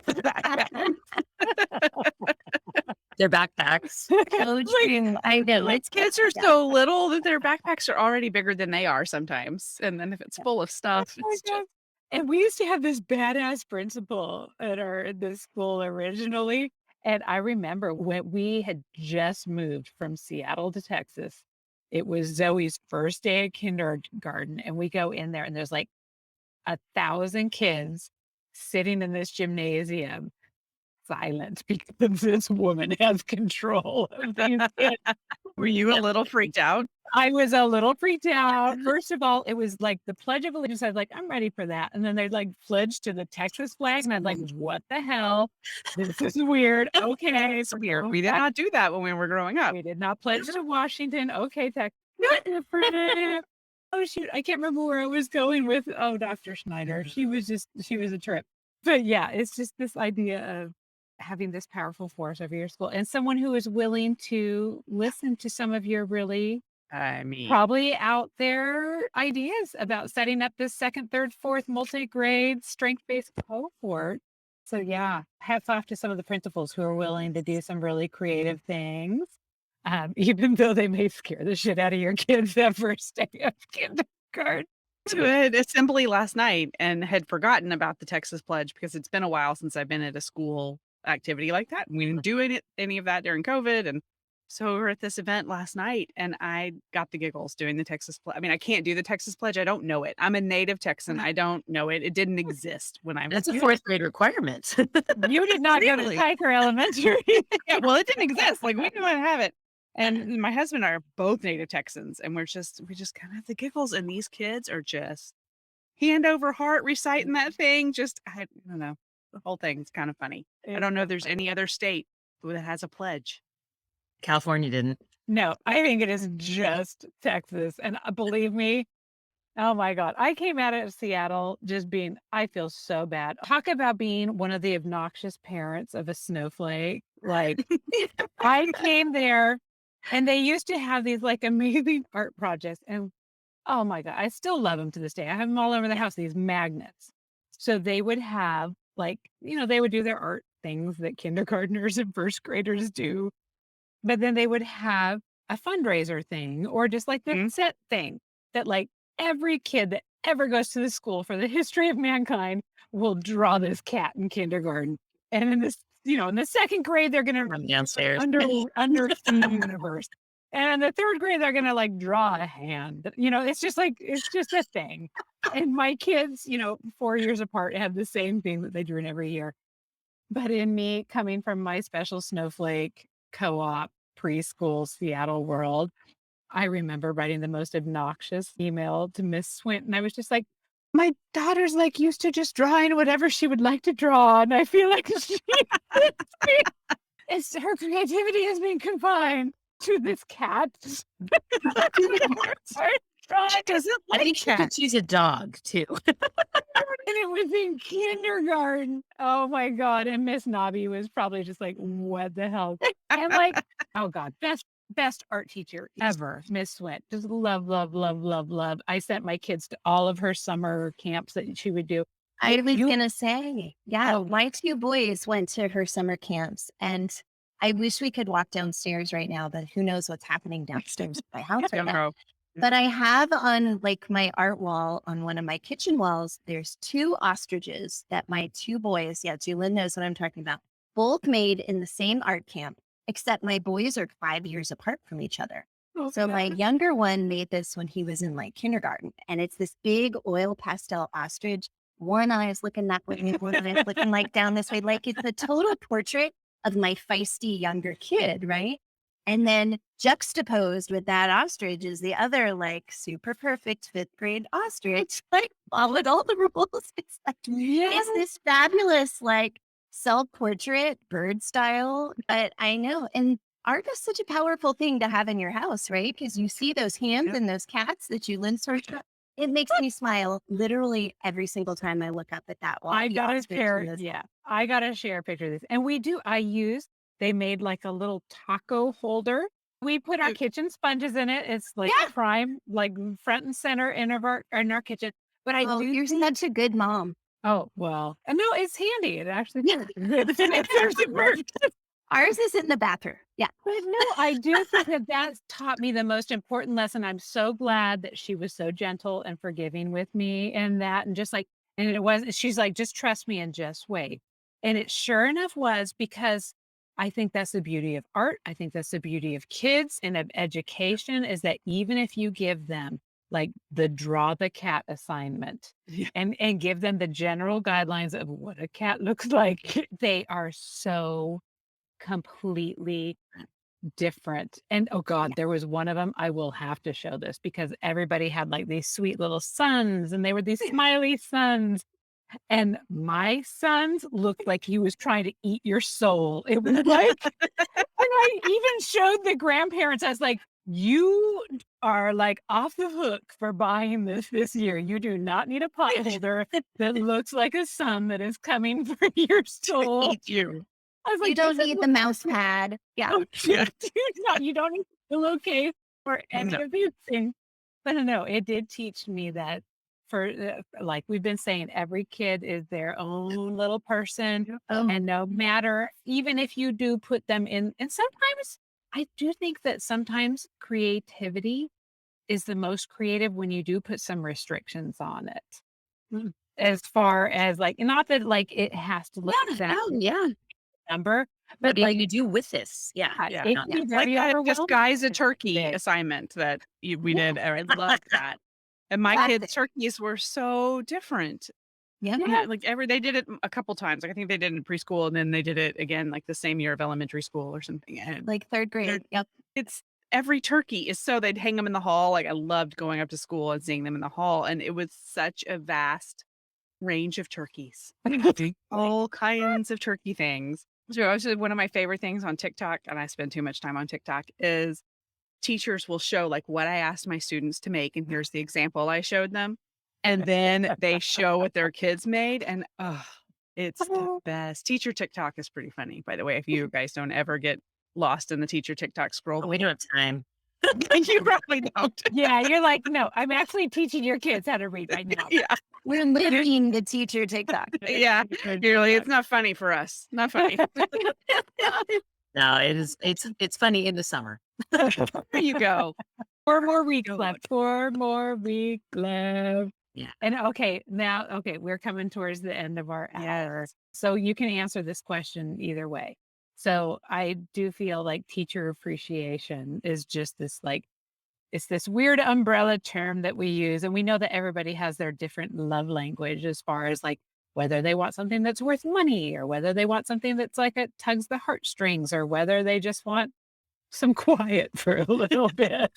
[SPEAKER 4] Their backpacks.
[SPEAKER 3] So
[SPEAKER 1] Like,
[SPEAKER 3] true. I know.
[SPEAKER 2] Like,
[SPEAKER 3] It's
[SPEAKER 2] kids are
[SPEAKER 3] yeah.
[SPEAKER 2] so little that their backpacks are already bigger than they are sometimes, and then if it's full of stuff,
[SPEAKER 1] oh my
[SPEAKER 2] it's just
[SPEAKER 1] God. And we used to have this badass principal at the school originally. And I remember when we had just moved from Seattle to Texas, it was Zoe's first day of kindergarten. And we go in there and there's like 1,000 kids sitting in this gymnasium silent because this woman has control of these kids.
[SPEAKER 2] were you a little freaked out?
[SPEAKER 1] I was a little freaked out. First of all, it was like the Pledge of Allegiance. I was like, I'm ready for that. And then they'd like pledge to the Texas flag. And I'd like, what the hell? This is weird. Okay.
[SPEAKER 2] It's weird. We did not do that when we were growing up.
[SPEAKER 1] We did not pledge to Washington. Okay, Texas. Oh, shoot. I can't remember where I was going with, Dr. Schneider. She was a trip. But yeah, it's just this idea of having this powerful force over your school and someone who is willing to listen to some of your really
[SPEAKER 2] I mean,
[SPEAKER 1] probably out there ideas about setting up this second, third, fourth multi-grade strength-based cohort. So yeah, hats off to some of the principals who are willing to do some really creative things, even though they may scare the shit out of your kids that first day of kindergarten.
[SPEAKER 2] to an assembly last night and had forgotten about the Texas Pledge because it's been a while since I've been at a school activity like that. We didn't do any of that during COVID. And so we were at this event last night and I got the giggles doing the Texas Pledge. I mean, I can't do the Texas Pledge. I don't know it. I'm a native Texan. I don't know it. It didn't exist when I was
[SPEAKER 4] That's a fourth grade requirement.
[SPEAKER 1] You did not go to
[SPEAKER 2] Really?
[SPEAKER 1] Tiger Elementary.
[SPEAKER 2] Yeah, well, it didn't exist. Like we didn't have it. And my husband and I are both native Texans, and we just kind of have the giggles. And these kids are just hand over heart reciting that thing. Just I don't know. The whole thing's kind of funny. I don't know if there's any other state that has a pledge.
[SPEAKER 4] California didn't.
[SPEAKER 1] No, I think it is just Texas. And believe me, oh my God, I came out of Seattle I feel so bad. Talk about being one of the obnoxious parents of a snowflake. Like, I came there and they used to have these like amazing art projects. And oh my God, I still love them to this day. I have them all over the house, these magnets. So they would have they would do their art things that kindergartners and first graders do. But then they would have a fundraiser thing or just like their
[SPEAKER 2] Mhm.
[SPEAKER 1] set thing that like every kid that ever goes to the school for the history of mankind will draw this cat in kindergarten. And in in the second grade, they're going
[SPEAKER 4] From
[SPEAKER 1] to
[SPEAKER 4] downstairs.
[SPEAKER 1] understand the universe. And in the third grade, they're going to like draw a hand. It's just a thing. And my kids, 4 years apart, have the same thing that they drew in every year. But in me coming from my special snowflake co-op preschool Seattle world, I remember writing the most obnoxious email to Miss Swinton. I was just like, my daughter's like used to just drawing whatever she would like to draw. And I feel like her creativity has been confined to this cat.
[SPEAKER 2] She doesn't
[SPEAKER 4] I
[SPEAKER 2] like
[SPEAKER 4] think she could choose a dog too.
[SPEAKER 1] And it was in kindergarten. Oh my God. And Miss Nobby was probably just like, what the hell? And like, oh God, best art teacher ever, Miss Swint. Just love, love, love, love, love. I sent my kids to all of her summer camps that she would do.
[SPEAKER 3] I was
[SPEAKER 1] You-
[SPEAKER 3] gonna say, yeah,
[SPEAKER 1] Oh.
[SPEAKER 3] my two boys went to her summer camps, and I wish we could walk downstairs right now, but who knows what's happening downstairs at my house right
[SPEAKER 2] Don't
[SPEAKER 3] now.
[SPEAKER 2] know.
[SPEAKER 3] But I have on like my art wall on one of my kitchen walls, there's two ostriches that my two boys, yeah, Julian knows what I'm talking about, both made in the same art camp, except my boys are 5 years apart from each other. So my younger one made this when he was in like kindergarten, and it's this big oil pastel ostrich. One eye is looking that way, one eye is looking like down this way. Like it's a total portrait of my feisty younger kid, right? And then juxtaposed with that ostrich is the other like super perfect fifth grade ostrich. Like followed all the rules. It's like, it's this fabulous, like, self-portrait, bird style. But I know, and art is such a powerful thing to have in your house, right? Because you see those hands
[SPEAKER 2] Yep.
[SPEAKER 3] and those cats that you lens search. It makes me smile literally every single time I look up at that wall.
[SPEAKER 1] I
[SPEAKER 3] The
[SPEAKER 1] gotta
[SPEAKER 3] ostrich
[SPEAKER 1] share,
[SPEAKER 3] and those-
[SPEAKER 1] yeah, I gotta share a picture of this. And they made like a little taco holder. We put our
[SPEAKER 2] Cute.
[SPEAKER 1] kitchen sponges in it. It's like
[SPEAKER 3] Yeah.
[SPEAKER 1] prime, like front and center in our kitchen. But I
[SPEAKER 3] Oh,
[SPEAKER 1] do
[SPEAKER 3] you're
[SPEAKER 1] think,
[SPEAKER 3] such a good mom.
[SPEAKER 1] oh, well, no, it's handy. It actually
[SPEAKER 3] Yeah.
[SPEAKER 1] it serves a purpose.
[SPEAKER 3] Ours is in the bathroom. Yeah.
[SPEAKER 1] But no, I do think that that's taught me the most important lesson. I'm so glad that she was so gentle and forgiving with me and that, and just like, and it was, she's like, just trust me and just wait. And it sure enough was, because I think that's the beauty of art. I think that's the beauty of kids and of education, is that even if you give them like the draw the cat assignment
[SPEAKER 2] Yeah.
[SPEAKER 1] and give them the general guidelines of what a cat looks like, they are so completely different. And oh God, there was one of them. I will have to show this because everybody had like these sweet little suns and they were these smiley suns. And my sons looked like he was trying to eat your soul. It was like, and I even showed the grandparents. I was like, you are like off the hook for buying this year. You do not need a pot holder that looks like a sun that is coming for your soul.
[SPEAKER 2] Eat you.
[SPEAKER 1] I was
[SPEAKER 3] You
[SPEAKER 1] like,
[SPEAKER 3] don't
[SPEAKER 1] "This is
[SPEAKER 3] need the mouse pad. Yeah.
[SPEAKER 1] Oh,
[SPEAKER 2] Yeah.
[SPEAKER 1] you don't need a pillowcase or any
[SPEAKER 2] No.
[SPEAKER 1] of these things. But no, it did teach me that for like we've been saying, every kid is their own little person.
[SPEAKER 3] Oh,
[SPEAKER 1] And no matter, even if you do put them in, and sometimes I do think that sometimes creativity is the most creative when you do put some restrictions on it.
[SPEAKER 2] Mm.
[SPEAKER 1] As far as like, not that like it has to look
[SPEAKER 4] Yeah.
[SPEAKER 1] exact
[SPEAKER 4] Oh, yeah.
[SPEAKER 1] number,
[SPEAKER 4] What
[SPEAKER 1] but
[SPEAKER 4] do
[SPEAKER 1] like
[SPEAKER 4] you do with this? Yeah.
[SPEAKER 2] Yeah.
[SPEAKER 1] it
[SPEAKER 4] Not
[SPEAKER 1] can be
[SPEAKER 2] Like
[SPEAKER 1] very
[SPEAKER 2] that
[SPEAKER 1] overwhelming.
[SPEAKER 2] disguise a turkey
[SPEAKER 1] big.
[SPEAKER 2] assignment that we
[SPEAKER 1] Yeah.
[SPEAKER 2] did. I loved that. And my
[SPEAKER 3] Classic.
[SPEAKER 2] kids' turkeys were so different.
[SPEAKER 3] yeah.
[SPEAKER 2] Yeah, like they did it a couple times. Like I think they did it in preschool and then they did it again like the same year of elementary school or something. And
[SPEAKER 3] Like third grade. Yep.
[SPEAKER 2] it's every turkey is so they'd hang them in the hall. Like I loved going up to school and seeing them in the hall. And it was such a vast range of turkeys. All kinds of turkey things. So actually one of my favorite things on TikTok, and I spend too much time on TikTok, is teachers will show like what I asked my students to make. And here's the example I showed them. And then they show what their kids made. And oh, it's the best. Teacher TikTok is pretty funny, by the way, if you guys don't ever get lost in the teacher TikTok scroll.
[SPEAKER 4] Oh, we don't have time.
[SPEAKER 2] You probably don't.
[SPEAKER 1] Yeah, you're like, no, I'm actually teaching your kids how to read right now.
[SPEAKER 2] Yeah.
[SPEAKER 3] We're living the teacher TikTok.
[SPEAKER 2] Yeah. You're like, it's not funny for us. Not funny.
[SPEAKER 4] No, it's funny in the summer.
[SPEAKER 2] There you go.
[SPEAKER 1] 4 more weeks
[SPEAKER 2] Go
[SPEAKER 1] left. 4 more weeks left.
[SPEAKER 4] Yeah.
[SPEAKER 1] And okay, we're coming towards the end of our hour.
[SPEAKER 2] Yes.
[SPEAKER 1] So you can answer this question either way. So I do feel like teacher appreciation is just this like, it's this weird umbrella term that we use. And we know that everybody has their different love language as far as like whether they want something that's worth money or whether they want something that's like it tugs the heartstrings or whether they just want some quiet for a little bit.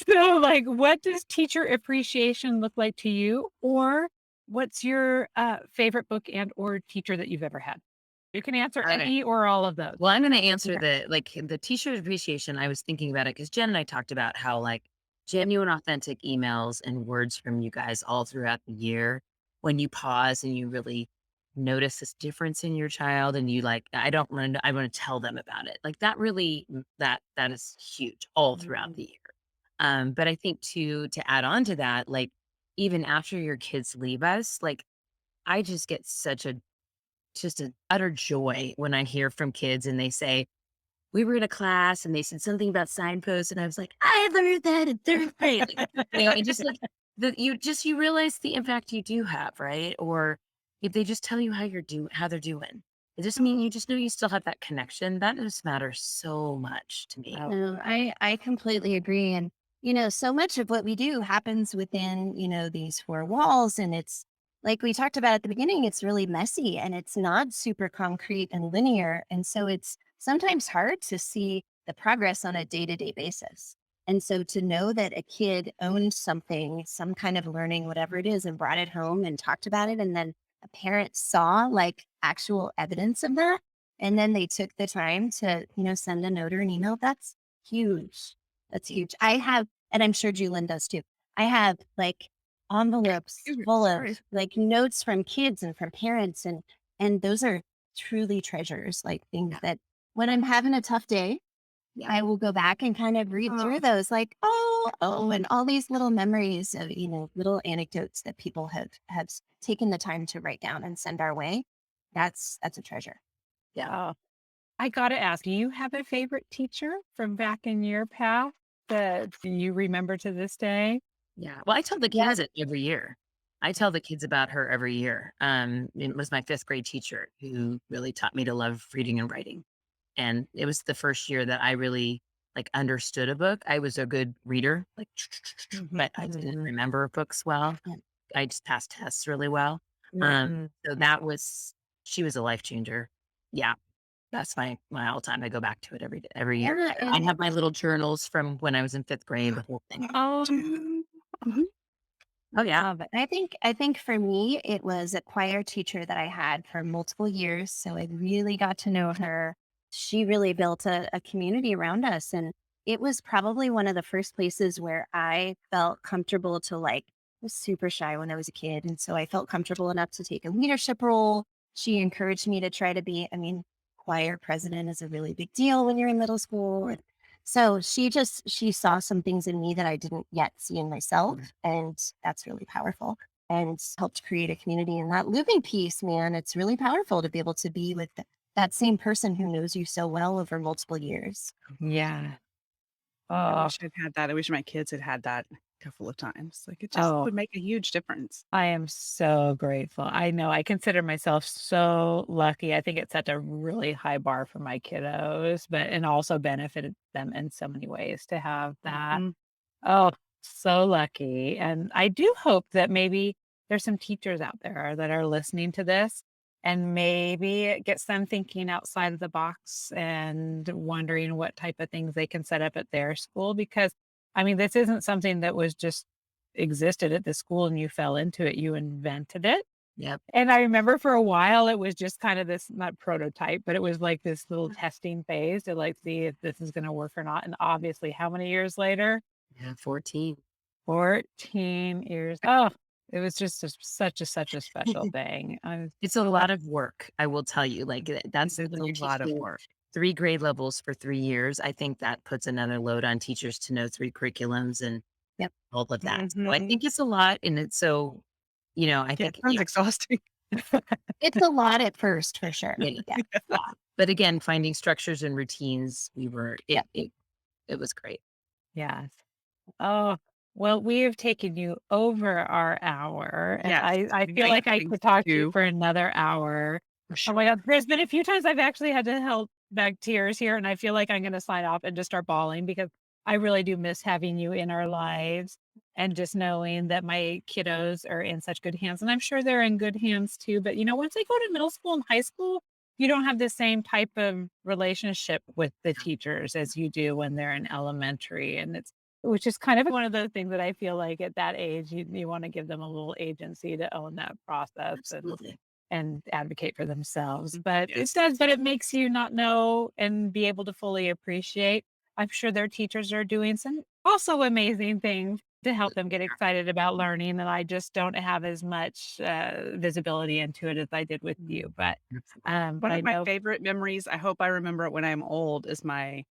[SPEAKER 1] So like, what does teacher appreciation look like to you? Or what's your favorite book and or teacher that you've ever had? You can answer
[SPEAKER 4] Okay.
[SPEAKER 1] any or all of those.
[SPEAKER 4] Well, I'm going to answer the teacher appreciation. I was thinking about it because Jen and I talked about how like genuine, authentic emails and words from you guys all throughout the year, when you pause and you really notice this difference in your child and you like, I want to tell them about it. Like that really, that is huge all throughout the year. But I think to add on to that, like even after your kids leave us, like I just get just an utter joy when I hear from kids and they say, we were in a class and they said something about signposts. And I was like, I learned that in third grade. And just like you realize the impact you do have, right? Or if they just tell you how they're doing. It just means you just know you still have that connection. That just matters so much to me.
[SPEAKER 3] No, I completely agree. And, so much of what we do happens within, these 4 walls. And it's like we talked about at the beginning, it's really messy and it's not super concrete and linear. And so it's sometimes hard to see the progress on a day-to-day basis. And so to know that a kid owned something, some kind of learning, whatever it is, and brought it home and talked about it, and then a parent saw like actual evidence of that, and then they took the time to, send a note or an email, that's huge. That's huge. I have, and I'm sure Julin does too. I have like envelopes
[SPEAKER 2] Excuse me.
[SPEAKER 3] full
[SPEAKER 2] Sorry.
[SPEAKER 3] of like notes from kids and from parents, and those are truly treasures, like things
[SPEAKER 4] Yeah.
[SPEAKER 3] that when I'm having a tough day,
[SPEAKER 4] Yeah.
[SPEAKER 3] I will go back and kind of read through those, like, and all these little memories of, little anecdotes that people have taken the time to write down and send our way. That's a treasure.
[SPEAKER 4] Yeah.
[SPEAKER 1] Oh, I gotta ask, do you have a favorite teacher from back in your past that you remember to this day?
[SPEAKER 4] Yeah. Well, I tell the
[SPEAKER 3] Yeah.
[SPEAKER 4] kids it every year. I tell the kids about her every year. It was my 5th grade teacher who really taught me to love reading and writing. And it was the first year that I really like understood a book. I was a good reader, like, but I didn't
[SPEAKER 3] Mhm.
[SPEAKER 4] remember books well.
[SPEAKER 3] Yeah.
[SPEAKER 4] I just passed tests really well.
[SPEAKER 1] Mm.
[SPEAKER 4] So she was a life changer. Yeah. That's my all-time. I go back to it every year.
[SPEAKER 3] Yeah,
[SPEAKER 4] I
[SPEAKER 3] and
[SPEAKER 4] have my little journals from when I was in 5th grade, the whole thing.
[SPEAKER 1] Oh,
[SPEAKER 4] Mhm. Oh, yeah.
[SPEAKER 3] love it. I think for me, it was a choir teacher that I had for multiple years. So I really got to know her. She really built a community around us. And it was probably one of the first places where I felt comfortable to like, I was super shy when I was a kid. And so I felt comfortable enough to take a leadership role. She encouraged me to try to be, choir president is a really big deal when you're in middle school. And so she saw some things in me that I didn't yet see in myself. And that's really powerful and helped create a community. And that living piece, man, it's really powerful to be able to be with that same person who knows you so well over multiple years.
[SPEAKER 1] yeah.
[SPEAKER 2] I
[SPEAKER 1] Oh,
[SPEAKER 2] wish I'd had that. I wish my kids had had that a couple of times. Like, it just
[SPEAKER 1] oh,
[SPEAKER 2] would make a huge difference.
[SPEAKER 1] I am so grateful. I know I consider myself so lucky. I think it set a really high bar for my kiddos, but and also benefited them in so many ways to have that.
[SPEAKER 2] Mhm.
[SPEAKER 1] Oh, so lucky. And I do hope that maybe there's some teachers out there that are listening to this and maybe it gets them thinking outside of the box and wondering what type of things they can set up at their school. Because, I mean, this isn't something that was just existed at the school and you fell into it, you invented it.
[SPEAKER 4] Yep.
[SPEAKER 1] And I remember for a while it was just kind of this not prototype, but it was like this little testing phase to like see if this is going to work or not. And obviously, how many years later?
[SPEAKER 4] Yeah, 14.
[SPEAKER 1] 14 years. Oh, it was just such a special thing.
[SPEAKER 4] It's a lot of work, I will tell you. Like, that's
[SPEAKER 2] It's
[SPEAKER 4] when
[SPEAKER 2] a
[SPEAKER 4] you're
[SPEAKER 2] lot of
[SPEAKER 4] teaching
[SPEAKER 2] work.
[SPEAKER 4] 3 grade levels for 3 years, I think that puts another load on teachers to know 3 curriculums and
[SPEAKER 3] Yep.
[SPEAKER 4] all of that. So I
[SPEAKER 2] Mhm.
[SPEAKER 4] think it's a lot, and it's so, I
[SPEAKER 2] Yeah, it
[SPEAKER 4] think,
[SPEAKER 2] sounds exhausting.
[SPEAKER 3] It's a lot at first for sure. Yeah.
[SPEAKER 4] yeah. But again, finding structures and routines,
[SPEAKER 3] Yep.
[SPEAKER 4] it was great.
[SPEAKER 1] Yes. Oh, well, we have taken you over our hour, and
[SPEAKER 2] Yes,
[SPEAKER 1] I
[SPEAKER 2] we
[SPEAKER 1] feel
[SPEAKER 2] got
[SPEAKER 1] like I
[SPEAKER 2] things
[SPEAKER 1] could
[SPEAKER 2] to
[SPEAKER 1] talk to you
[SPEAKER 2] do.
[SPEAKER 1] for another hour.
[SPEAKER 2] For
[SPEAKER 1] Oh my
[SPEAKER 2] sure.
[SPEAKER 1] god, there's been a few times I've actually had to help back tears here, and I feel like I'm gonna sign off and just start bawling because I really do miss having you in our lives and just knowing that my kiddos are in such good hands. And I'm sure they're in good hands too. But once they go to middle school and high school, you don't have the same type of relationship with the teachers as you do when they're in elementary. And it's which is kind of one of those things that I feel like at that age, you want to give them a little agency to own that process
[SPEAKER 4] Absolutely.
[SPEAKER 1] and advocate for themselves. But it
[SPEAKER 2] Yes.
[SPEAKER 1] does, but it makes you not know and be able to fully appreciate. I'm sure their teachers are doing some also amazing things to help them get excited about learning. And I just don't have as much visibility into it as I did with you. But
[SPEAKER 2] One
[SPEAKER 1] I
[SPEAKER 2] of my
[SPEAKER 1] know,
[SPEAKER 2] favorite memories, I hope I remember it when I'm old, is my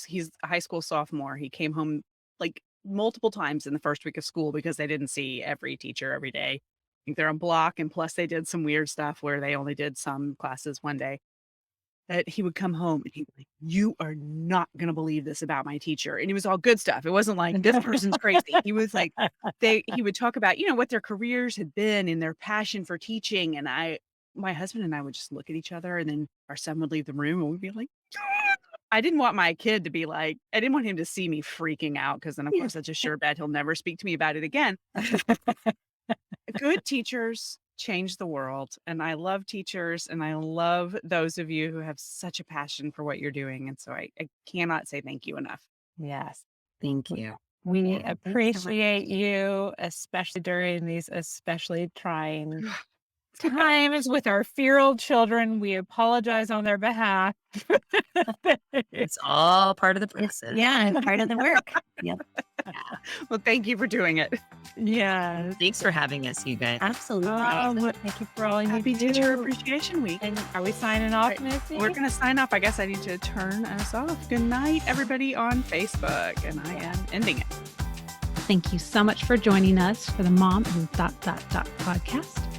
[SPEAKER 2] he's a high school sophomore. He came home, like, multiple times in the first week of school because they didn't see every teacher every day. I think they're on block, and plus they did some weird stuff where they only did some classes one day. That he would come home and he'd be like, "You are not gonna believe this about my teacher." And it was all good stuff. It wasn't like, "This person's crazy." He was like, he would talk about, what their careers had been and their passion for teaching, and my husband and I would just look at each other, and then our son would leave the room, and we'd be like, I didn't want my kid to be like, I didn't want him to see me freaking out because then, of course, that's a sure bet he'll never speak to me about it again. Good teachers change the world, and I love teachers, and I love those of you who have such a passion for what you're doing, and so I cannot say thank you enough.
[SPEAKER 1] yes.
[SPEAKER 4] Thank you.
[SPEAKER 1] We
[SPEAKER 3] Yeah, thanks so much.
[SPEAKER 1] appreciate you, especially during these especially trying times with our feral children. We apologize on their behalf.
[SPEAKER 4] It's all part of the process.
[SPEAKER 3] Yeah, and part of the work. Yep.
[SPEAKER 2] Well, thank you for doing it.
[SPEAKER 1] Yes.
[SPEAKER 4] Thanks for having us, you guys.
[SPEAKER 3] Absolutely.
[SPEAKER 1] Well, thank you for all you
[SPEAKER 2] Happy
[SPEAKER 1] do.
[SPEAKER 2] Teacher Appreciation Week.
[SPEAKER 1] And are we signing off,
[SPEAKER 2] Right.
[SPEAKER 1] Missy?
[SPEAKER 2] We're going to sign off. I guess I need to turn us off. Good night, everybody on Facebook. And I am ending it.
[SPEAKER 1] Thank you so much for joining us for the Mom and podcast.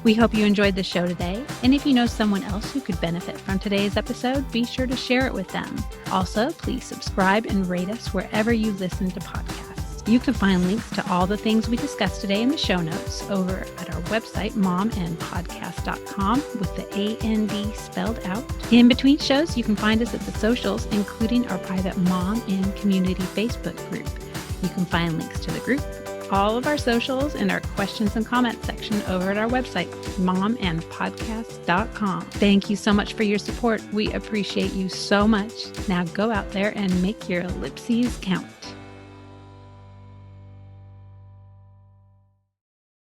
[SPEAKER 1] We hope you enjoyed the show today. And if you know someone else who could benefit from today's episode, be sure to share it with them. Also, please subscribe and rate us wherever you listen to podcasts. You can find links to all the things we discussed today in the show notes over at our website, momandpodcast.com, with the AND spelled out. In between shows, you can find us at the socials, including our private Mom and Community Facebook group. You can find links to the group, all of our socials, and our questions and comments section over at our website, momandpodcast.com. Thank you so much for your support. We appreciate you so much. Now go out there and make your ellipses count.